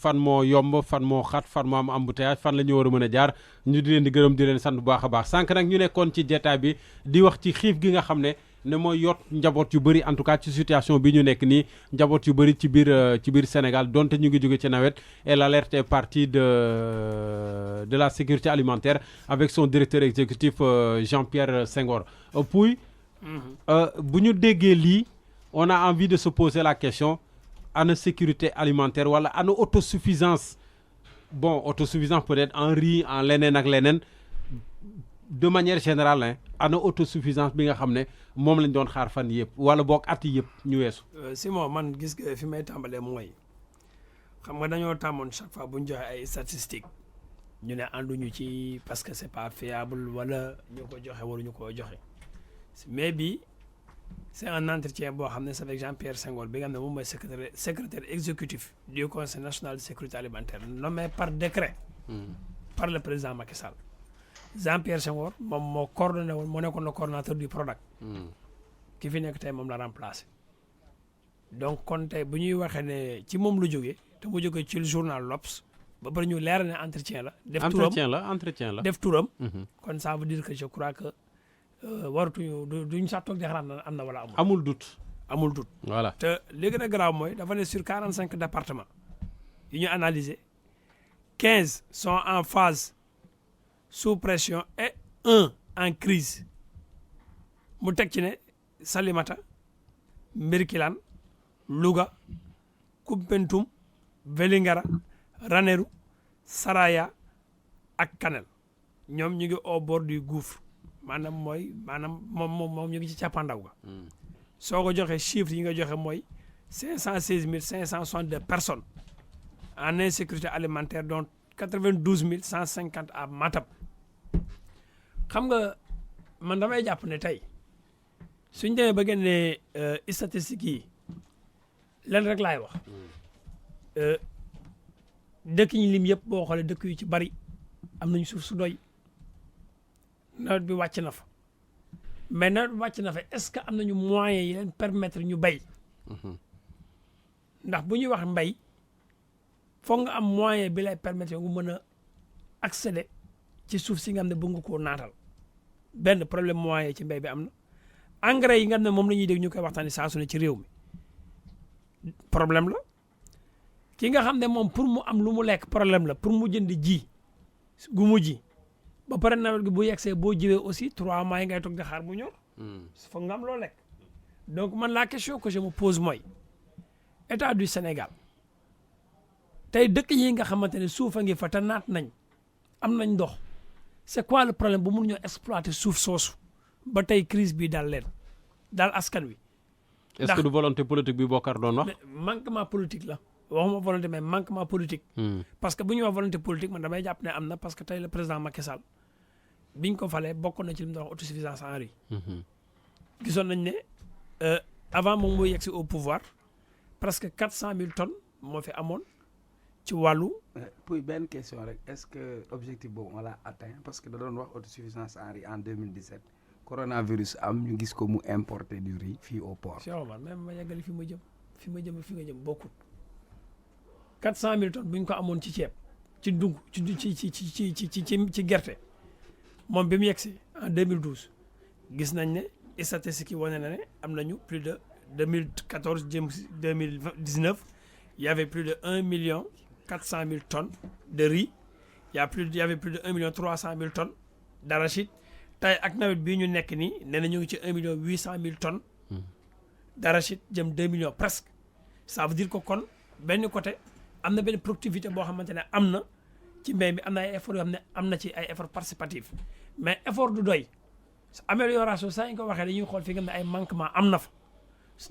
fan moo yomb fan moo xat fan moo am embouteillage fan la ñu war a mën a jaar ñu di leen di gërëm di leen sant bu baax a baax sànq nag ñu nekkoon ci jotaay bi di wax ci xiif gi nga xam ne mooy yot njaboot yu bëri en tout cas ci situation bi ñu nekk nii njaboot yu bëri ci biir Sénégal donte ñu ngi jóge ci nawet et l'alerte est partie de la sécurité alimentaire avec son directeur exécutif Jean-Pierre Senghor Pouy bu ñu déggee lii on a envie de se poser la question ana sécurité alimentaire wala ana autosuffisance bon autosuffisance peut-être en riz en leneen ak leneen de manière générale ana autosuffisance bi nga xam ne moom lañ doon xaar fan yëpp wala boog at yi yëpp ñu weesu. Simon man gis nga fi may tàmbalee mooy xam nga dañoo tàmmoon chaque fois bu ñu joxe ay statistiques ñu ne ànduñu ci parce que c'est pas fiable wala ñu ko joxe waruñu koo joxe mais bi c'est un entretien boo xam ne c'est avec Jean-Pierre Senghor bi nga xam ne moom mooy secrétaire exécutif du Conseil national de sécurité alimentaire nommé par décret par le président Macky Sall. Jean-Pierre Senghor moom moo coordonné woon moo nekkoon le coordonnateur du PRODAC ki fi nekk tey moom la remplacé donc kon tey bu ñuy waxee ne ci moom lu jógee te mu jógee ci le journal L'Obs ba pare ñu leer ne entretien la. entretien la def turam. kon ça veut dire que je crois que waratuñu duñ sax toog di xalaat na am na wala amul. amul doute. voilà te li gën a grave mooy dafa ne sur 45 départements yi ñu analysé 15 sont en phase sous pression et 1 en crise mu teg ci ne Salimata Mbirkilaan Louga Koumpentoum Vélingara Ranérou Saraya ak Kanel ñoom ñu ngi au bord du gouffre maanaam moom ñu ngi ci càppandaw ga soo ko joxee chiffres yi nga joxe mooy 516 562 personnes en insécurité alimentaire dont 92 150 à Matam xam nga man damay jàpp ne tey suñ demee ba génnee statistiques yi len rek laay wax dëkk ñi lim yëpp boo xoolee dëkk yu ci bari am nañu suuf su doy nawet bi wàcc na fa mais nawet bi wàcc na fa est-ce que am nañu moyens yi leen permettre ñu bay ndax bu ñuy wax mbay foog nga am moyen bi lay permettre nga mën a accéder ci suuf si nga xam ne bëgg nga koo naatal benn problème moyen ci mbay bi am na engrais yi nga xam ne moom la ñuy dégg ñu koy waxtaanee saa su ne ci réew mi problème la ki nga xam ne moom pour mu am lu mu lekk problème la pour mu jënd ji gu mu ji ba pare nawet gi bu yegsee boo jiwee aussi 3 mois yi ngay toog di xaar mu ñor foog nga am loo lekk donc man la question que je me pose mooy état du Sénégal tey dëkk yi nga xamante ne suuf a ngi fa te naat nañ am nañ ndox c'est quoi le problème bu mun ñoo exploiter suuf soosu ba tey crise bi daal leen daal askan wi. est-ce que du volonté politique bi Bokar doon wax. manquement politique la waxuma volonté mais manquement politique. parce que bu ñu wax volonté politique man damay jàpp ne am na parce que tey le président Macky Sall biñ ko falee bokkoon na ci li mu doon wax autosuffisance en riz. gisoon nañ ne avant moom mooy yegg si au pouvoir presque 400 000 tonnes moo fi amoon. ci wàllu. pour benn question rek est-ce que objectif boobu on l'a atteint parce que da doon wax autosuffisance en riz en 2017 coronavirus am ñu gis ko mu importer du riz fii au port. Cheikh Omar même ma yeggali fi nga jëm bokkut 400 000 tonnes bu ñu ko amoon ci ceeb ci dugub ci gerte moom bi mu yegsi en 2012 gis nañ ne statistiques yi wane na ne am nañu plus de 2014 jëm 2019 il y avait plus de 1 400 000 tonnes de riz il y avait plus de 1 300 000 tonnes d'arachide tey ak nawet bii ñu nekk nii nee na ñu ngi ci 1 800 000 tonnes d'arachide jëm 2 millions presque ça veut dire que kon benn côté am na benn productivité boo xamante ne am na ci mbéy mi am na ay efforts yoo xam ne am na ci ay efforts participatifs mais effort du doy amélioration saa ñu ko waxee dañuy xool fi nga xam ne ay manquement am na fa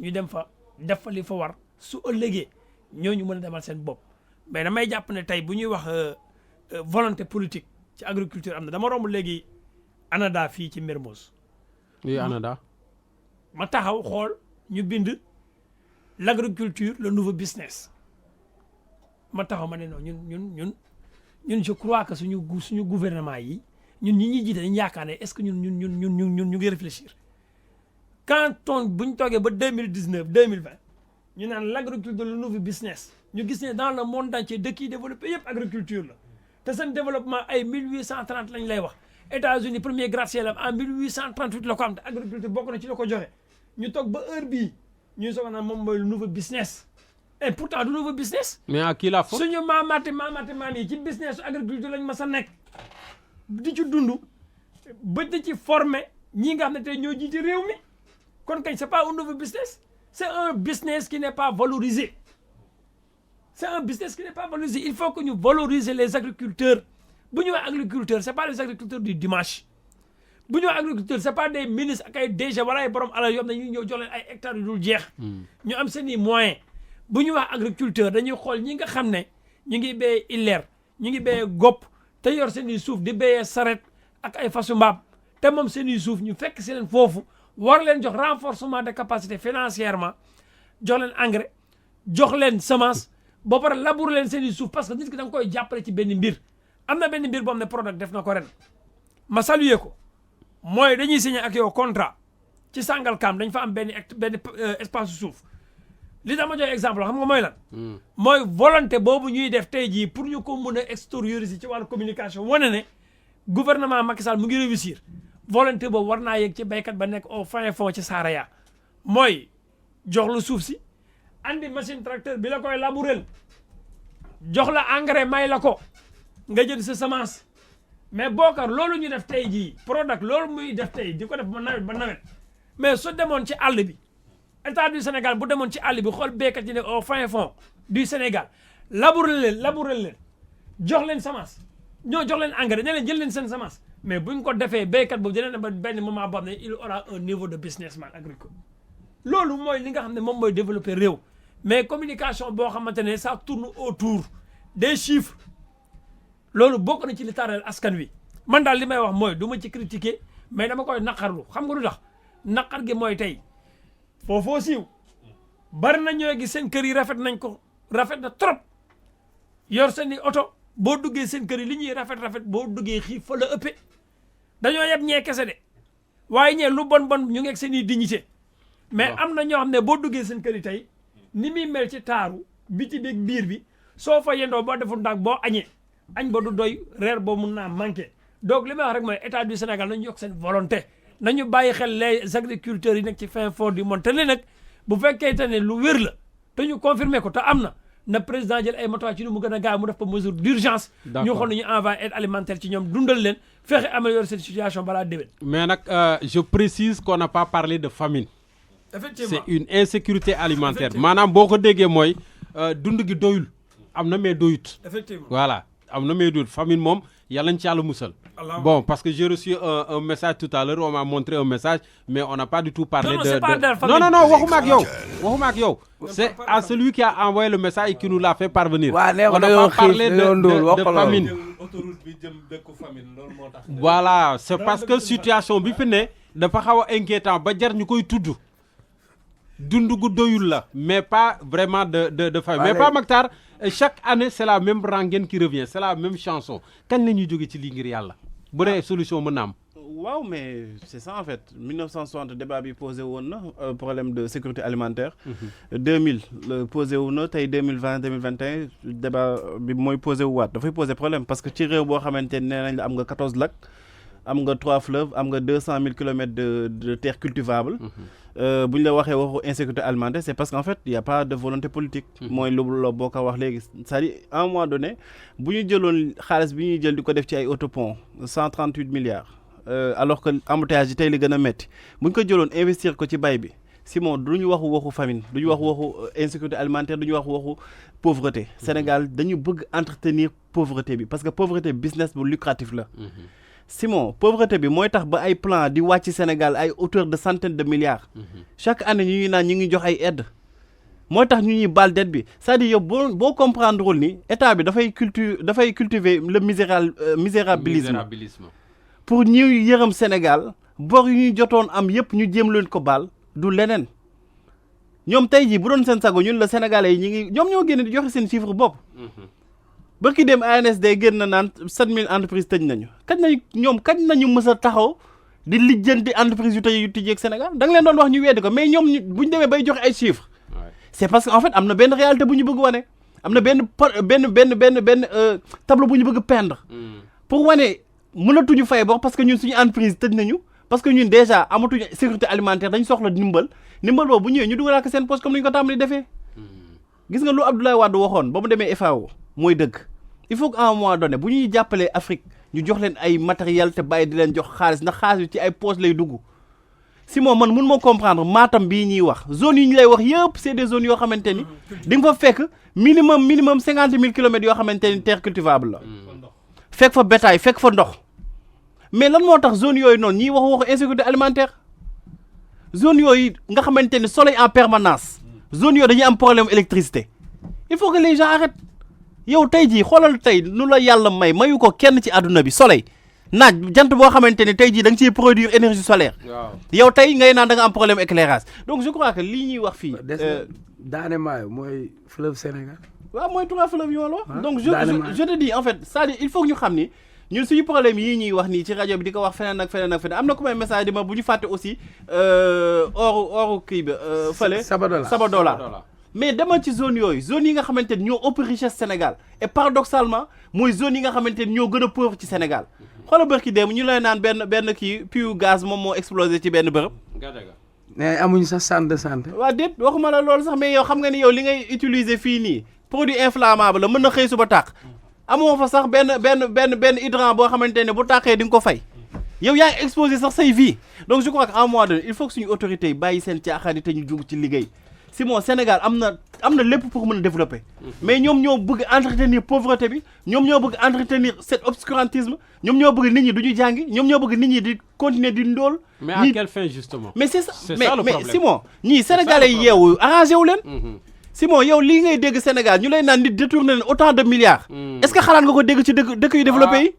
ñu dem fa def fa li fa war su ëllëgee ñooñu mën a demal seen bopp mais damay jàpp ne tey bu ñuy wax volonté politique ci agriculture am na dama romb léegi ANADA fii ci Mermoz. oui ANADA. ma taxaw xool ñu bind l'agriculture le nouveau business ma taxaw ma ne non ñun je crois que suñu gouvernement yi ñun ñi ñuy jiite dañu yaakaar ne est-ce que ñun ñu ngi réfléchir quand bu ñu toogee ba 2019 2020 ñu naan l'agriculture le nouveau business ñu gis ne dans le monde entier dëkk yi développé yëpp agriculture la te seen développement ay 1830 lañ lay wax États-Unis premier gratte-ciel en 1838 la ko am te agriculture bokk na ci la ko joxe ñu toog ba heure bii ñuy soog a naan moom mooy le nouveau business et pourtant du nouveau business. mais à qui la faute suñu maam yi ci business agriculture lañ mas a nekk di ci dund ba di ci former ñi nga xam ne tey ñoo jiite réew mi kon kañ c'est pas un nouveau business c'est un business qui n'est pas valorisé c'est un business qui n'est pas valorisé il faut que ñu valoriser les agriculteurs bu ñu wax agriculteurs c'est pas les agriculteurs du dimanche bu ñu wax agriculteurs c'est pas des ministres ak ay DG wala ay borom alal yoo xam ne ñu ñëw jox leen ay hectares yu dul jeex ñu am seen i moyens bu ñu wax agriculteur dañuy xool ñi nga xam ne ñu ngi béyee illeer ñu ngi béyee gopp te yor seen i suuf di béyee saret ak ay fasu mbaam te moom seen i suuf ñu fekk si leen foofu war leen jox renforcement de capacité financièrement jox leen engrais jox leen semence ba pare labourer leen seen i suuf parce que nit ki da nga koy jàppale ci benn mbir am na benn mbir boo xam ne Prodac def na ko ren ma saluer ko mooy dañuy signé ak yow contrat ci Sangalkam dañ fa am benn espace suuf li dama jox exemple xam nga mooy lan mooy volonté boobu ñuy def tey jii pour ñu ko mën a extérioriser ci wàllu communication wane ne gouvernement Macky Sall mu ngi réussir volonté boobu war naa yegg ci béykat ba nekk au fin fond ci Saraya mooy jox la suuf si andi machine tracteur bi la koy labourer jox la engrais may la ko nga jël sa semence mais bookar loolu ñu def tey jii Prodac loolu muy def tey di ko def ba nawet mais su demoon ci àll bi état du Sénégal bu demoon ci àll bi xool béykat yi ne au fin fond du Sénégal labourer leen jox leen semence ñoo jox leen engrais ne leen jël leen seen semence mais buñ ko defee béykat boobu dina ne ba benn moment boo xam ne il aura un niveau de businessman agricole loolu mooy li nga xam ne moom mooy développer réew mais communication boo xamante ne ça tourne autour des chiffres loolu bokk na ci li taaral askan wi man daal li may wax mooy du ma ci critiquer mais dama koy naqarlu xam nga lu tax naqar gi mooy tey foofoo siiw bari na ñoo gis seen kër yi rafet nañ ko rafet na trop yor seen i oto boo duggee seen kër yi li ñuy rafet boo duggee xiif fa la ëppee dañoo yeb ñee kese de waaye ñee lu bon ñu ngi ak seen i dignité mais am na ñoo xam ne boo duggee seen kër yi tey ni muy mel ci taaru biti beeg biir bi soo fa yendoo boo deful ndànk boo añee añ ba du doy reer boo mun naa manqué donc li may wax rek mooy état du Sénégal nañu yokk seen volonté nañu bàyyi xel les agriculteurs yi nekk ci fin fond du monde te li nag bu fekkee te ne lu wér la te ñu confirmer ko te am na président jël ay matuwaay ci nu mu gën a gaaw mu def ko mesure d'urgence ñu xool ñu envoyé aide alimentaire ci ñoom dundal leen fexe améliorer cette situation balaa déwén. mais nag je précise qu'on n'a pas parlé de famine. effectivement c'est une insécurité alimentaire maanaam boo ko déggee mooy dund gi doyul am na mais doyut. effectivement voilà am na mais doyut famine moom yàlla nañ ci yàlla musal. Bon, parce que j'ai reçu un message tout à l'heure, on m'a montré un message, mais on n'a pas du tout parlé Non, waxuma ak yow. C'est à celui qui a envoyé le message et qui nous l'a fait parvenir. On n'a pas parlé de famine. Voilà, c'est parce que situation bi fi ne dafa xaw a inquiétant ba jar ñu koy tudd. Dundu gu doyul la, mais pas vraiment de famine. Mais pas Maktar, chaque année c'est la même rengaine qui revient, c'est la même chanson. Kañ la ñuy jóge ci lii ngir yàlla. bu dee solution mën na am. waaw mais c'est ça en fait 1960 débat bi posé woon na problème de sécurité alimentaire. 2000 posé wu na tey 2020 2021 débat bi mooy posé wu waat dafay posé problème parce que ci réew boo xamante ne nee nañ la am nga 14 lacs am nga 3 fleuves am nga 200 000 kilomètres de terre cultivable. bu ñu la waxee waxu insécurité alimentaire c'est parce qu'en fait il y a pas de volonté politique. mooy lu boo ko wax léegi c'est-à-dire à un moment donné bu ñu jëloon xaalis bi ñuy jël di ko def ci ay autopont 138 milliards alors que embouteillage yi tey li gën a métti bu ñu ko jëloon investir ko ci bay bi Simon du ñu waxu famine du ñu waxu insécurité alimentaire du ñu waxu pauvreté. Sénégal dañu bëgg entretenir pauvreté bi parce que pauvreté business bu lucratif la. Simon pauvreté bi mooy tax ba ay plan di wàcc Sénégal ay hauteur de centaines de milliards. chaque année ñu ngi naan ñu ngi jox ay aide mooy tax ñu ñuy baal dette bi c'est-à-dire yow boo comprendre ni état bi dafay cultiver le misérabilisme pour ñu yërëm Sénégal bor yu ñuy jotoon am yëpp ñu jéem leen ko baal du leneen ñoom tey jii bu doon seen sago ñun la Sénégalais yi ñi ngi ñoom ñoo génne di joxe seen chiffre bopp. barki dem ANSD génn na naan 7000 entreprises tëj nañu kañ nañu mës a taxaw di lijjanti entreprise yu tëjee ak Sénégal da nga leen doon wax ñu weddi ko mais ñoom bu ñu demee bay joxe ay chiffres c'est parce que en fait am na benn réalité bu ñu bëgg wane am na benn tableau bu ñu bëgg peindre pour wane mënatuñu fay bor parce que ñun suñu entreprise tëj nañu parce que ñun déjà amatuñu sécurité alimentaire dañ soxla ndimbal boobu bu ñëwee ñu dugalaa ko seen poche comme ni ñu ko tàmbali defee gis nga lu Abdoulaye Wade waxoon ba mu demee FAO mooy dëgg il faut qu'à un moment donné bu ñuy jàppalee Afrique ñu jox leen ay matériel te bàyyi di leen jox xaalis ndax xaalis bi ci ay poche lay dugg Simon man mun moo comprendre Matam bii ñuy wax zone yi ñu lay wax yëpp c'est des zones yoo xamante ni di nga fa fekk minimum 50 000 kilomètres yoo xamante ni terre cultivable la fekk fa bétail fekk fa ndox mais lan moo tax zone yooyu noonu ñiy wax insécurité alimentaire zone yooyu nga xamante ni soleil en permanence zone yooyu dañuy am problème électricité il faut que les gens arrêtent yow tey jii xoolal tey nu la yàlla mayu ko kenn ci àdduna bi soleil naaj jant boo xamante ni tey jii da nga ciy produire énergie solaire yow tey ngay naan da nga am problème éclairage donc je crois que lii ñuy wax fii daane maayo mooy fleuve Sénégal waaw mooy 3 fleuves yoo la wax donc je te dis en fait c'est-à-dire il faut que ñu xam ni ñun suñu problème yii ñuy wax nii ci rajo bi di ko wax feneen ak feneen am na ku may message di ma bu ñu fàtte aussi oru kii bi fële Sabadola mais dama ci zone yooyu zone yi nga xamante ni ñoo ëpp richesse Sénégal et paradoxalement mooy zone yi nga xamante ni ñoo gën a pauvre ci Sénégal xoolal bërki démb ñu lay naan benn kii puits gaz moom moo explosé ci benn bërëb mais amuñu sax centre de santé waaw déet waxuma la loolu sax mais yow xam nga ni yow li ngay utiliser fii nii produit inflammable la mën na xëy suba tàq amoo fa sax benn hydrant boo xamante ne bu tàqee di nga ko fay yow yaa ngi exposé sax say vie donc je crois que en mois de il faut que suñu autorités yi bàyyi seen caaxaan yi te ñu jug ci liggéey Simon Sénégal am na lépp pour mën a développer mais ñoom ñoo bëgg entretenir pauvreté bi ñoom ñoo bëgg entretenir cet obscurantisme ñoom ñoo bëgg nit ñi du ñu jàngi ñoom ñoo bëgg nit ñi di continuer di ndóol mais à quelle fin justement mais c'est ça mais Simon ñii sénégalais yi yeewu arrangé wu leen Simon yow lii ngay dégg Sénégal ñu lay naan nit détourné leen autant de milliards est-ce que xalaat nga ko dégg ci dëkk yu développé yi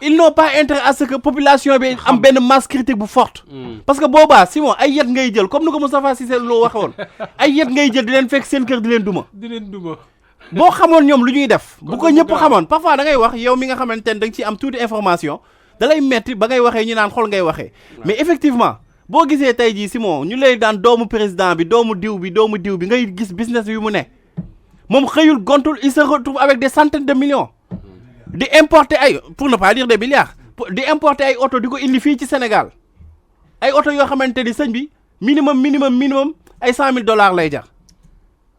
ils n'ont pas intérêt à ce que population bi am benn masse critique bu forte parce que boobaa Simon ay yet ngay jël comme ni ko Moustapha Cissé Lo waxoon ay yet ngay jël di leen fekk seen kër di leen duma boo xamoon ñoom lu ñuy def bu ko ñëpp xamoon parfois da ngay wax yow mi nga xamante ne da nga ciy am tuuti information da lay metti ba ngay waxee ñu naan xool ngay waxee mais effectivement boo gisee tey jii Simon ñu lay daan doomu président bi doomu diw bi ngay gis business yu mu ne moom xëyul gontul il se retrouve avec des centaines de millions di importer ay pour ne pas dire des milliards di importer ay oto di ko indi fii ci Sénégal ay oto yoo xamante ni sëñ bi minimum ay $100,000 lay jar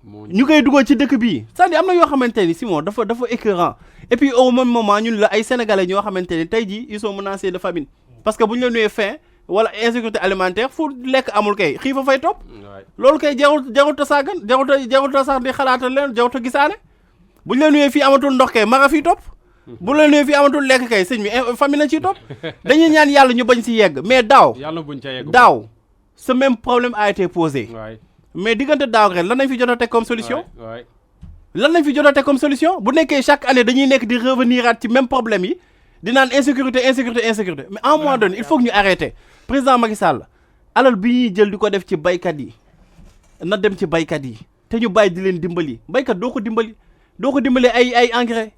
ñu koy dugal ci dëkk bii c'est-à-dire am na yoo xamante ni Simon dafa écœurant et puis au même moment ñun la ay sénégalais ñoo xamante ni tey jii ils sont menacés de famine parce que bu ñu la nuyee faim wala insécurité alimentaire fu lekk amul kay xiif fa fay topp loolu kay jarut a sàggan jarut a sax di xalaatal leen jarut a gisaane bu ñu la nuyee fii amatul ndox kay mara fii topp bu la nuyee fii amatul lekk kay sëñ bi famille na ciy topp dañuy ñaan yàlla ñu bañ si yegg mais daaw ce même problème a été posé mais diggante daaw ren lan nañ fi jot a teg comme solution bu nekkee chaque année dañuy nekk di revenir at ci même problème yi di naan insécurité mais à un moment donné il faut que ñu arrêter président Macky Sall alal bi ñuy jël di ko def ci baykat yi na dem ci baykat yi te ñu bàyyi di leen dimbali baykat doo ko dimbali ay engrais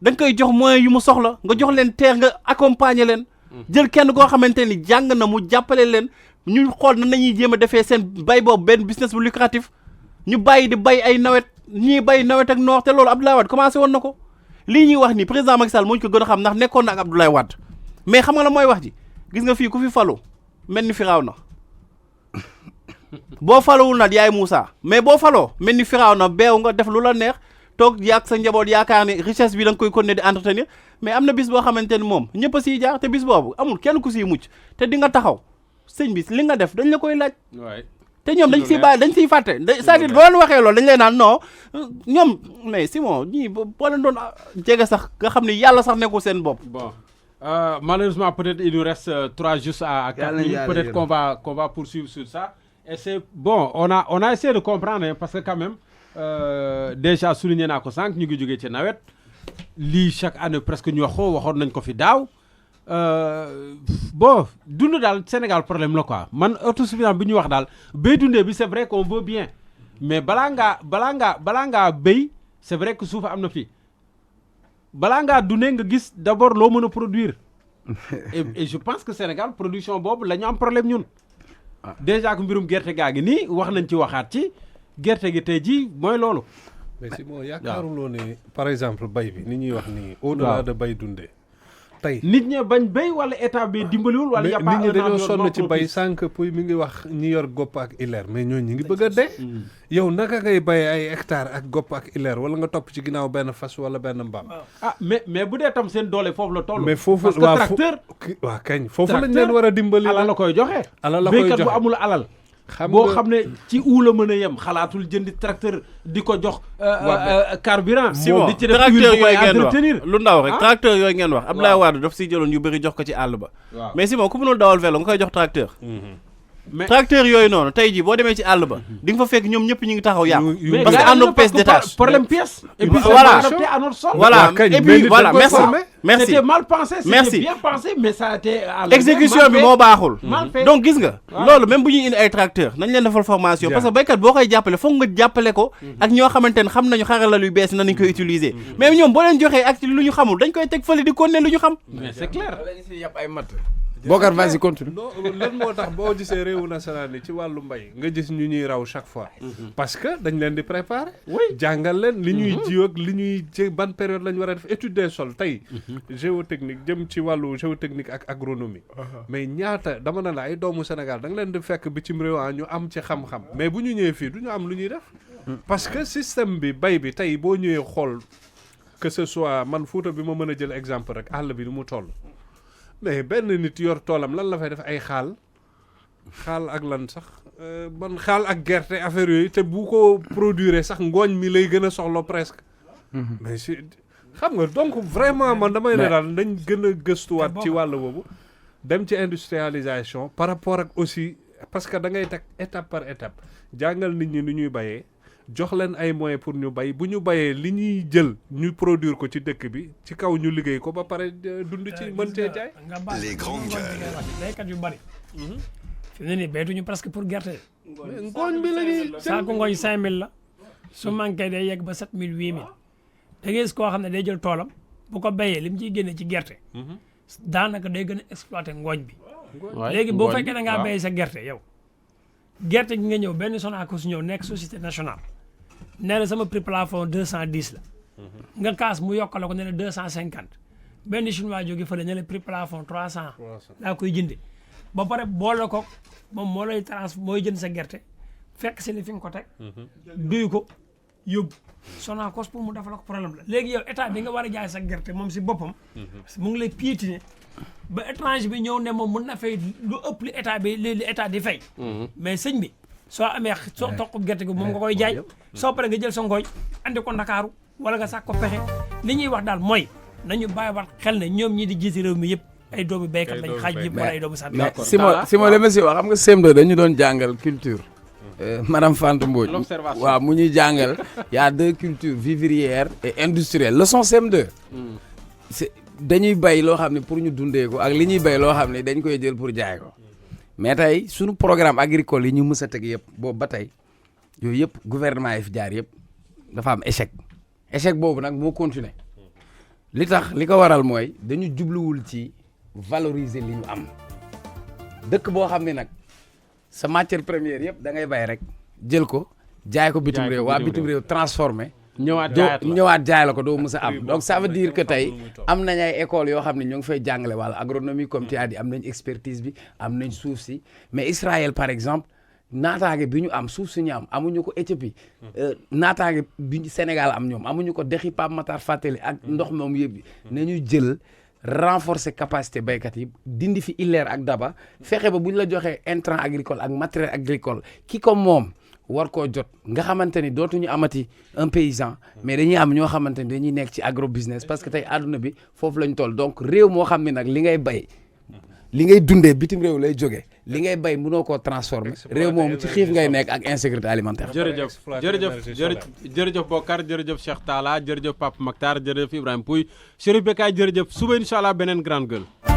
da nga koy jox moyens yu mu soxla nga jox leen terre nga accompagner leen jël kenn koo xamante ni jàng na mu jàppale leen ñu xool nan nañuy jéem a defee seen bay boobu benn business bu lucratif ñu bàyyi di bay ay nawet ñii bay nawet ak noor te loolu Abdoulaye Wade commencé woon na ko lii ñuy wax ni président Macky Sall moo ñu ko gën a xam ndax nekkoon na ak Abdoulaye Wade mais xam nga la mooy wax ji gis nga fii ku fi falu mel ni Firawna boo falowul nag yaay Moussa mais boo faloo mel ni Firawna beew nga def lu la neex toog yàgg sa njaboot yaakaar ne richesse bi da nga koy continuer di entretenir mais am na bis boo xamante ni moom ñëpp a siy jaar te bis boobu amul kenn ku siy mucc te di nga taxaw sëñ bi li nga def dañ la koy laaj te ñoom dañ siy bàyyi dañ siy fàtte c'est-à-dire boo leen waxee loolu dañ lay naan non ñoom mais Simon ñii boo leen doon jege sax nga xam ne yàlla sax nekkul seen bopp. Bon malheureusement peut-être il nous reste 3 juste à 4 minutes peut-être qu'on va poursuivre sur ça et c'est bon on a essayé de comprendre hein, parce que quand même déjà souligné naa ko sànq ñu ngi jógee ci nawet lii chaque année presque ñu waxoon nañ ko fi daaw. Bon dund daal Sénégal problème la quoi man autosuffisance bi ñu wax daal béy dundee bi c'est vrai qu'on veut bien mais balaa ngaa béy c'est vrai que suuf am na fi balaa ngaa dundee nga gis d'abord loo mën a produire et je pense que Sénégal production boobu la ñu am problème ñun déjà que mbirum gerte gaa gi nii wax nañ ci waxaat ci gerte gi tey jii mooy loolu. mais si moo yaakaaruloo ne par exemple bay bi ni ñuy wax nii au-delà de bay dundee tey nit ñi bañ béy wala état bi dimbaliwul wala y'a pas nit ñi dañoo sonn ci bay sànq puy mi ngi wax ñi yor gopp ak ileer mais ñooñu ñi ngi bëgg a dee yow naka ngay bay ay hectares ak gopp ak ileer wala nga topp ci ginnaaw benn fas wala benn mbaam mais bu dee tam seen doole foofu la toll mais foofu parce que tracteur waa kañ foofu lañ leen war a dimbali alal la koy joxe alal la koy joxe béykat bu amul alal boo xam ne ci la mën a yem xalaatul jëndi tracteur di ko jox carburant di ci def tracteur yooyu ngeen wax lu ndaw rek tracteur yooyu ngeen wax Abdoulaye Wade daf siy jëloon yu bëri jox ko ci àll ba mais Simon ku mënul dawal vélo nga koy jox tracteur tracteur yooyu noonu tey jii boo demee ci àll ba di nga fa fekk ñoom ñëpp ñu ngi taxaw yàqu parce que àndoog pièce détache problème pièce et puis voilà et puis voilà merci c'était mal pensé c'était bien pensé mais ça a été exécution bi moo baaxul donc gis nga loolu même bu ñuy indi ay tracteur nañ leen defal formation parce que baykat boo koy jàppale foog nga jàppale ko ak ñoo xamante ne xam nañu xarala luy bees na nañ koy utiliser mais ñoom boo leen joxee ak lu ñu xamul dañ koy teg fële di continuer lu ñu xam mais c'est clair Bokar vas-y continue. non lan moo tax boo gisee réewu national ni ci wàllu mbay nga gis ñu ñuy raw chaque fois parce que dañ leen di préparer jàngal leen li ñuy jiw ak li ñuy ji ban période lañ war a def étude des sols tey géotechnique jëm ci wàllu géotechnique ak agronomie mais ñaata dama ne la ay doomu Sénégal da nga leen di fekk bitim réew ñu am ci xam-xam mais bu ñu ñëwee fii du ñu am lu ñuy def parce que système bi bay bi tey boo ñëwee xool que ce soit man Fuuta bi ma mën a jël exemple rek àll bi ni mu toll mais benn nit yor toolam lan la fay def ay xaal ak lan sax ban xaal ak gerte affaire yooyu te bu ko produire sax ngooñ mi lay gën a soxla presque mais si xam nga donc vraiment man damay ne daal dañ gën a gëstuwaat ci wàll boobu dem ci industrialisation par rapport ak aussi parce que da ngay teg étape par étape jàngal nit ñi ni ñuy bayee jox leen ay moyens pour ñu bay bu ñu bayee li ñuy jël ñu produire ko ci dëkk bi ci kaw ñu liggéey ko ba pare dund ci mën cee jaay. les grands baykat yu bari. fi mu ne nii baytuñu presque pour gerte. ngooñ bi la ñuy. saako ngooñ 5000 la su manqué day yegg ba 7000 8000 da ngay gis koo xam ne day jël toolam bu ko bayee li mu ciy génne ci gerte. daanaka day gën a exploité ngooñ bi. léegi boo fekkee da ngaa bayee sa gerte yow. gerte gi nga ñëw benn Sonacos ñëw nekk société nationale. nee na sama prix plafond 210 la. nga kaas mu yokkale ko ne la 250. benn chinois jóge fële ne la prix plafond 300. laa koy jënde ba pare boole ko moom moo lay mooy jënd sa gerte fekk si li fi nga ko teg. duy ko yóbbu. Sonacos pour mu defal ko problème la léegi yow état bi nga war a jaay sa gerte moom si boppam. mu ngi lay piétiner ba étranger bi ñëw ne moom mun na fay lu ëpp li état bi li état di fay. mais sëñ bi. soo amee soo toq gerte gi moom nga koy jaay soo paree nga jël sa ngooñ andi ko Ndakaaru wala nga sàkk ko pexe li ñuy wax daal mooy nañu bàyyiwaat xel ne ñoom ñii di jiiti réew mi yëpp ay doomu béykat lañ xaaj yëpp wala ay doomu sant. Simon li ma si wax xam nga CM2 dañu doon jàngal culture. Madame Fanta Mbodj waaw mu ñuy jàngal y a 2 cultures vivrières et industrielles leçon CM2. c'est dañuy bay loo xam ne pour ñu dundee ko ak li ñuy bay loo xam ne dañ koy jël pour jaay ko. mais tey suñu programme agricole yi ñu mës a teg yëpp boobu ba tey yooyu yëpp gouvernement yi fi jaar yëpp dafa am échec boobu nag moo continuer li tax li ko waral mooy dañu jubluwul ci valoriser li ñu am dëkk boo xam ne nag sa matière première yëpp da ngay bay rek jël ko jaay ko bitim réew waa bitim réew transformé ñëwaat jaay la ko doo mës a am donc ça veut dire que tey am nañ ay écoles yoo xam ne ñoo ngi fay jàngale wala agronomie comme tu as dit am nañ expertise bi am nañ suuf si mais Israël par exemple naataange bi ñu am suuf si ñu am amuñu ko Éthiopie naataange bi Sénégal am ñoom amuñu ko dexi Pape Matar Fàttali ak ndox moom yëpp nañu jël renforcer capacité baykat yi dindi fi illeer ak daba fexe ba bu ñu la joxee intrant agricole ak matériel agricole ki ko moom war koo jot nga xamante ni dootuñu amati un paysan mais dañuy am ñoo xamante ni dañuy nekk ci agro business parce que tey àdduna bi foofu lañ toll donc réew moo xam ne nag li ngay bay li ngay dundee bitim réew lay jógee li ngay bay mënoo koo transformer réew moom ci xiif ngay nekk ak insécurité alimentaire. jërëjëf Bokar jërëjëf Cheikh Talla jërëjëf Pape Makhtar jërëjëf Ibrahima Pouye Chérif Becaye jërëjëf suba incha allah beneen grande gueule.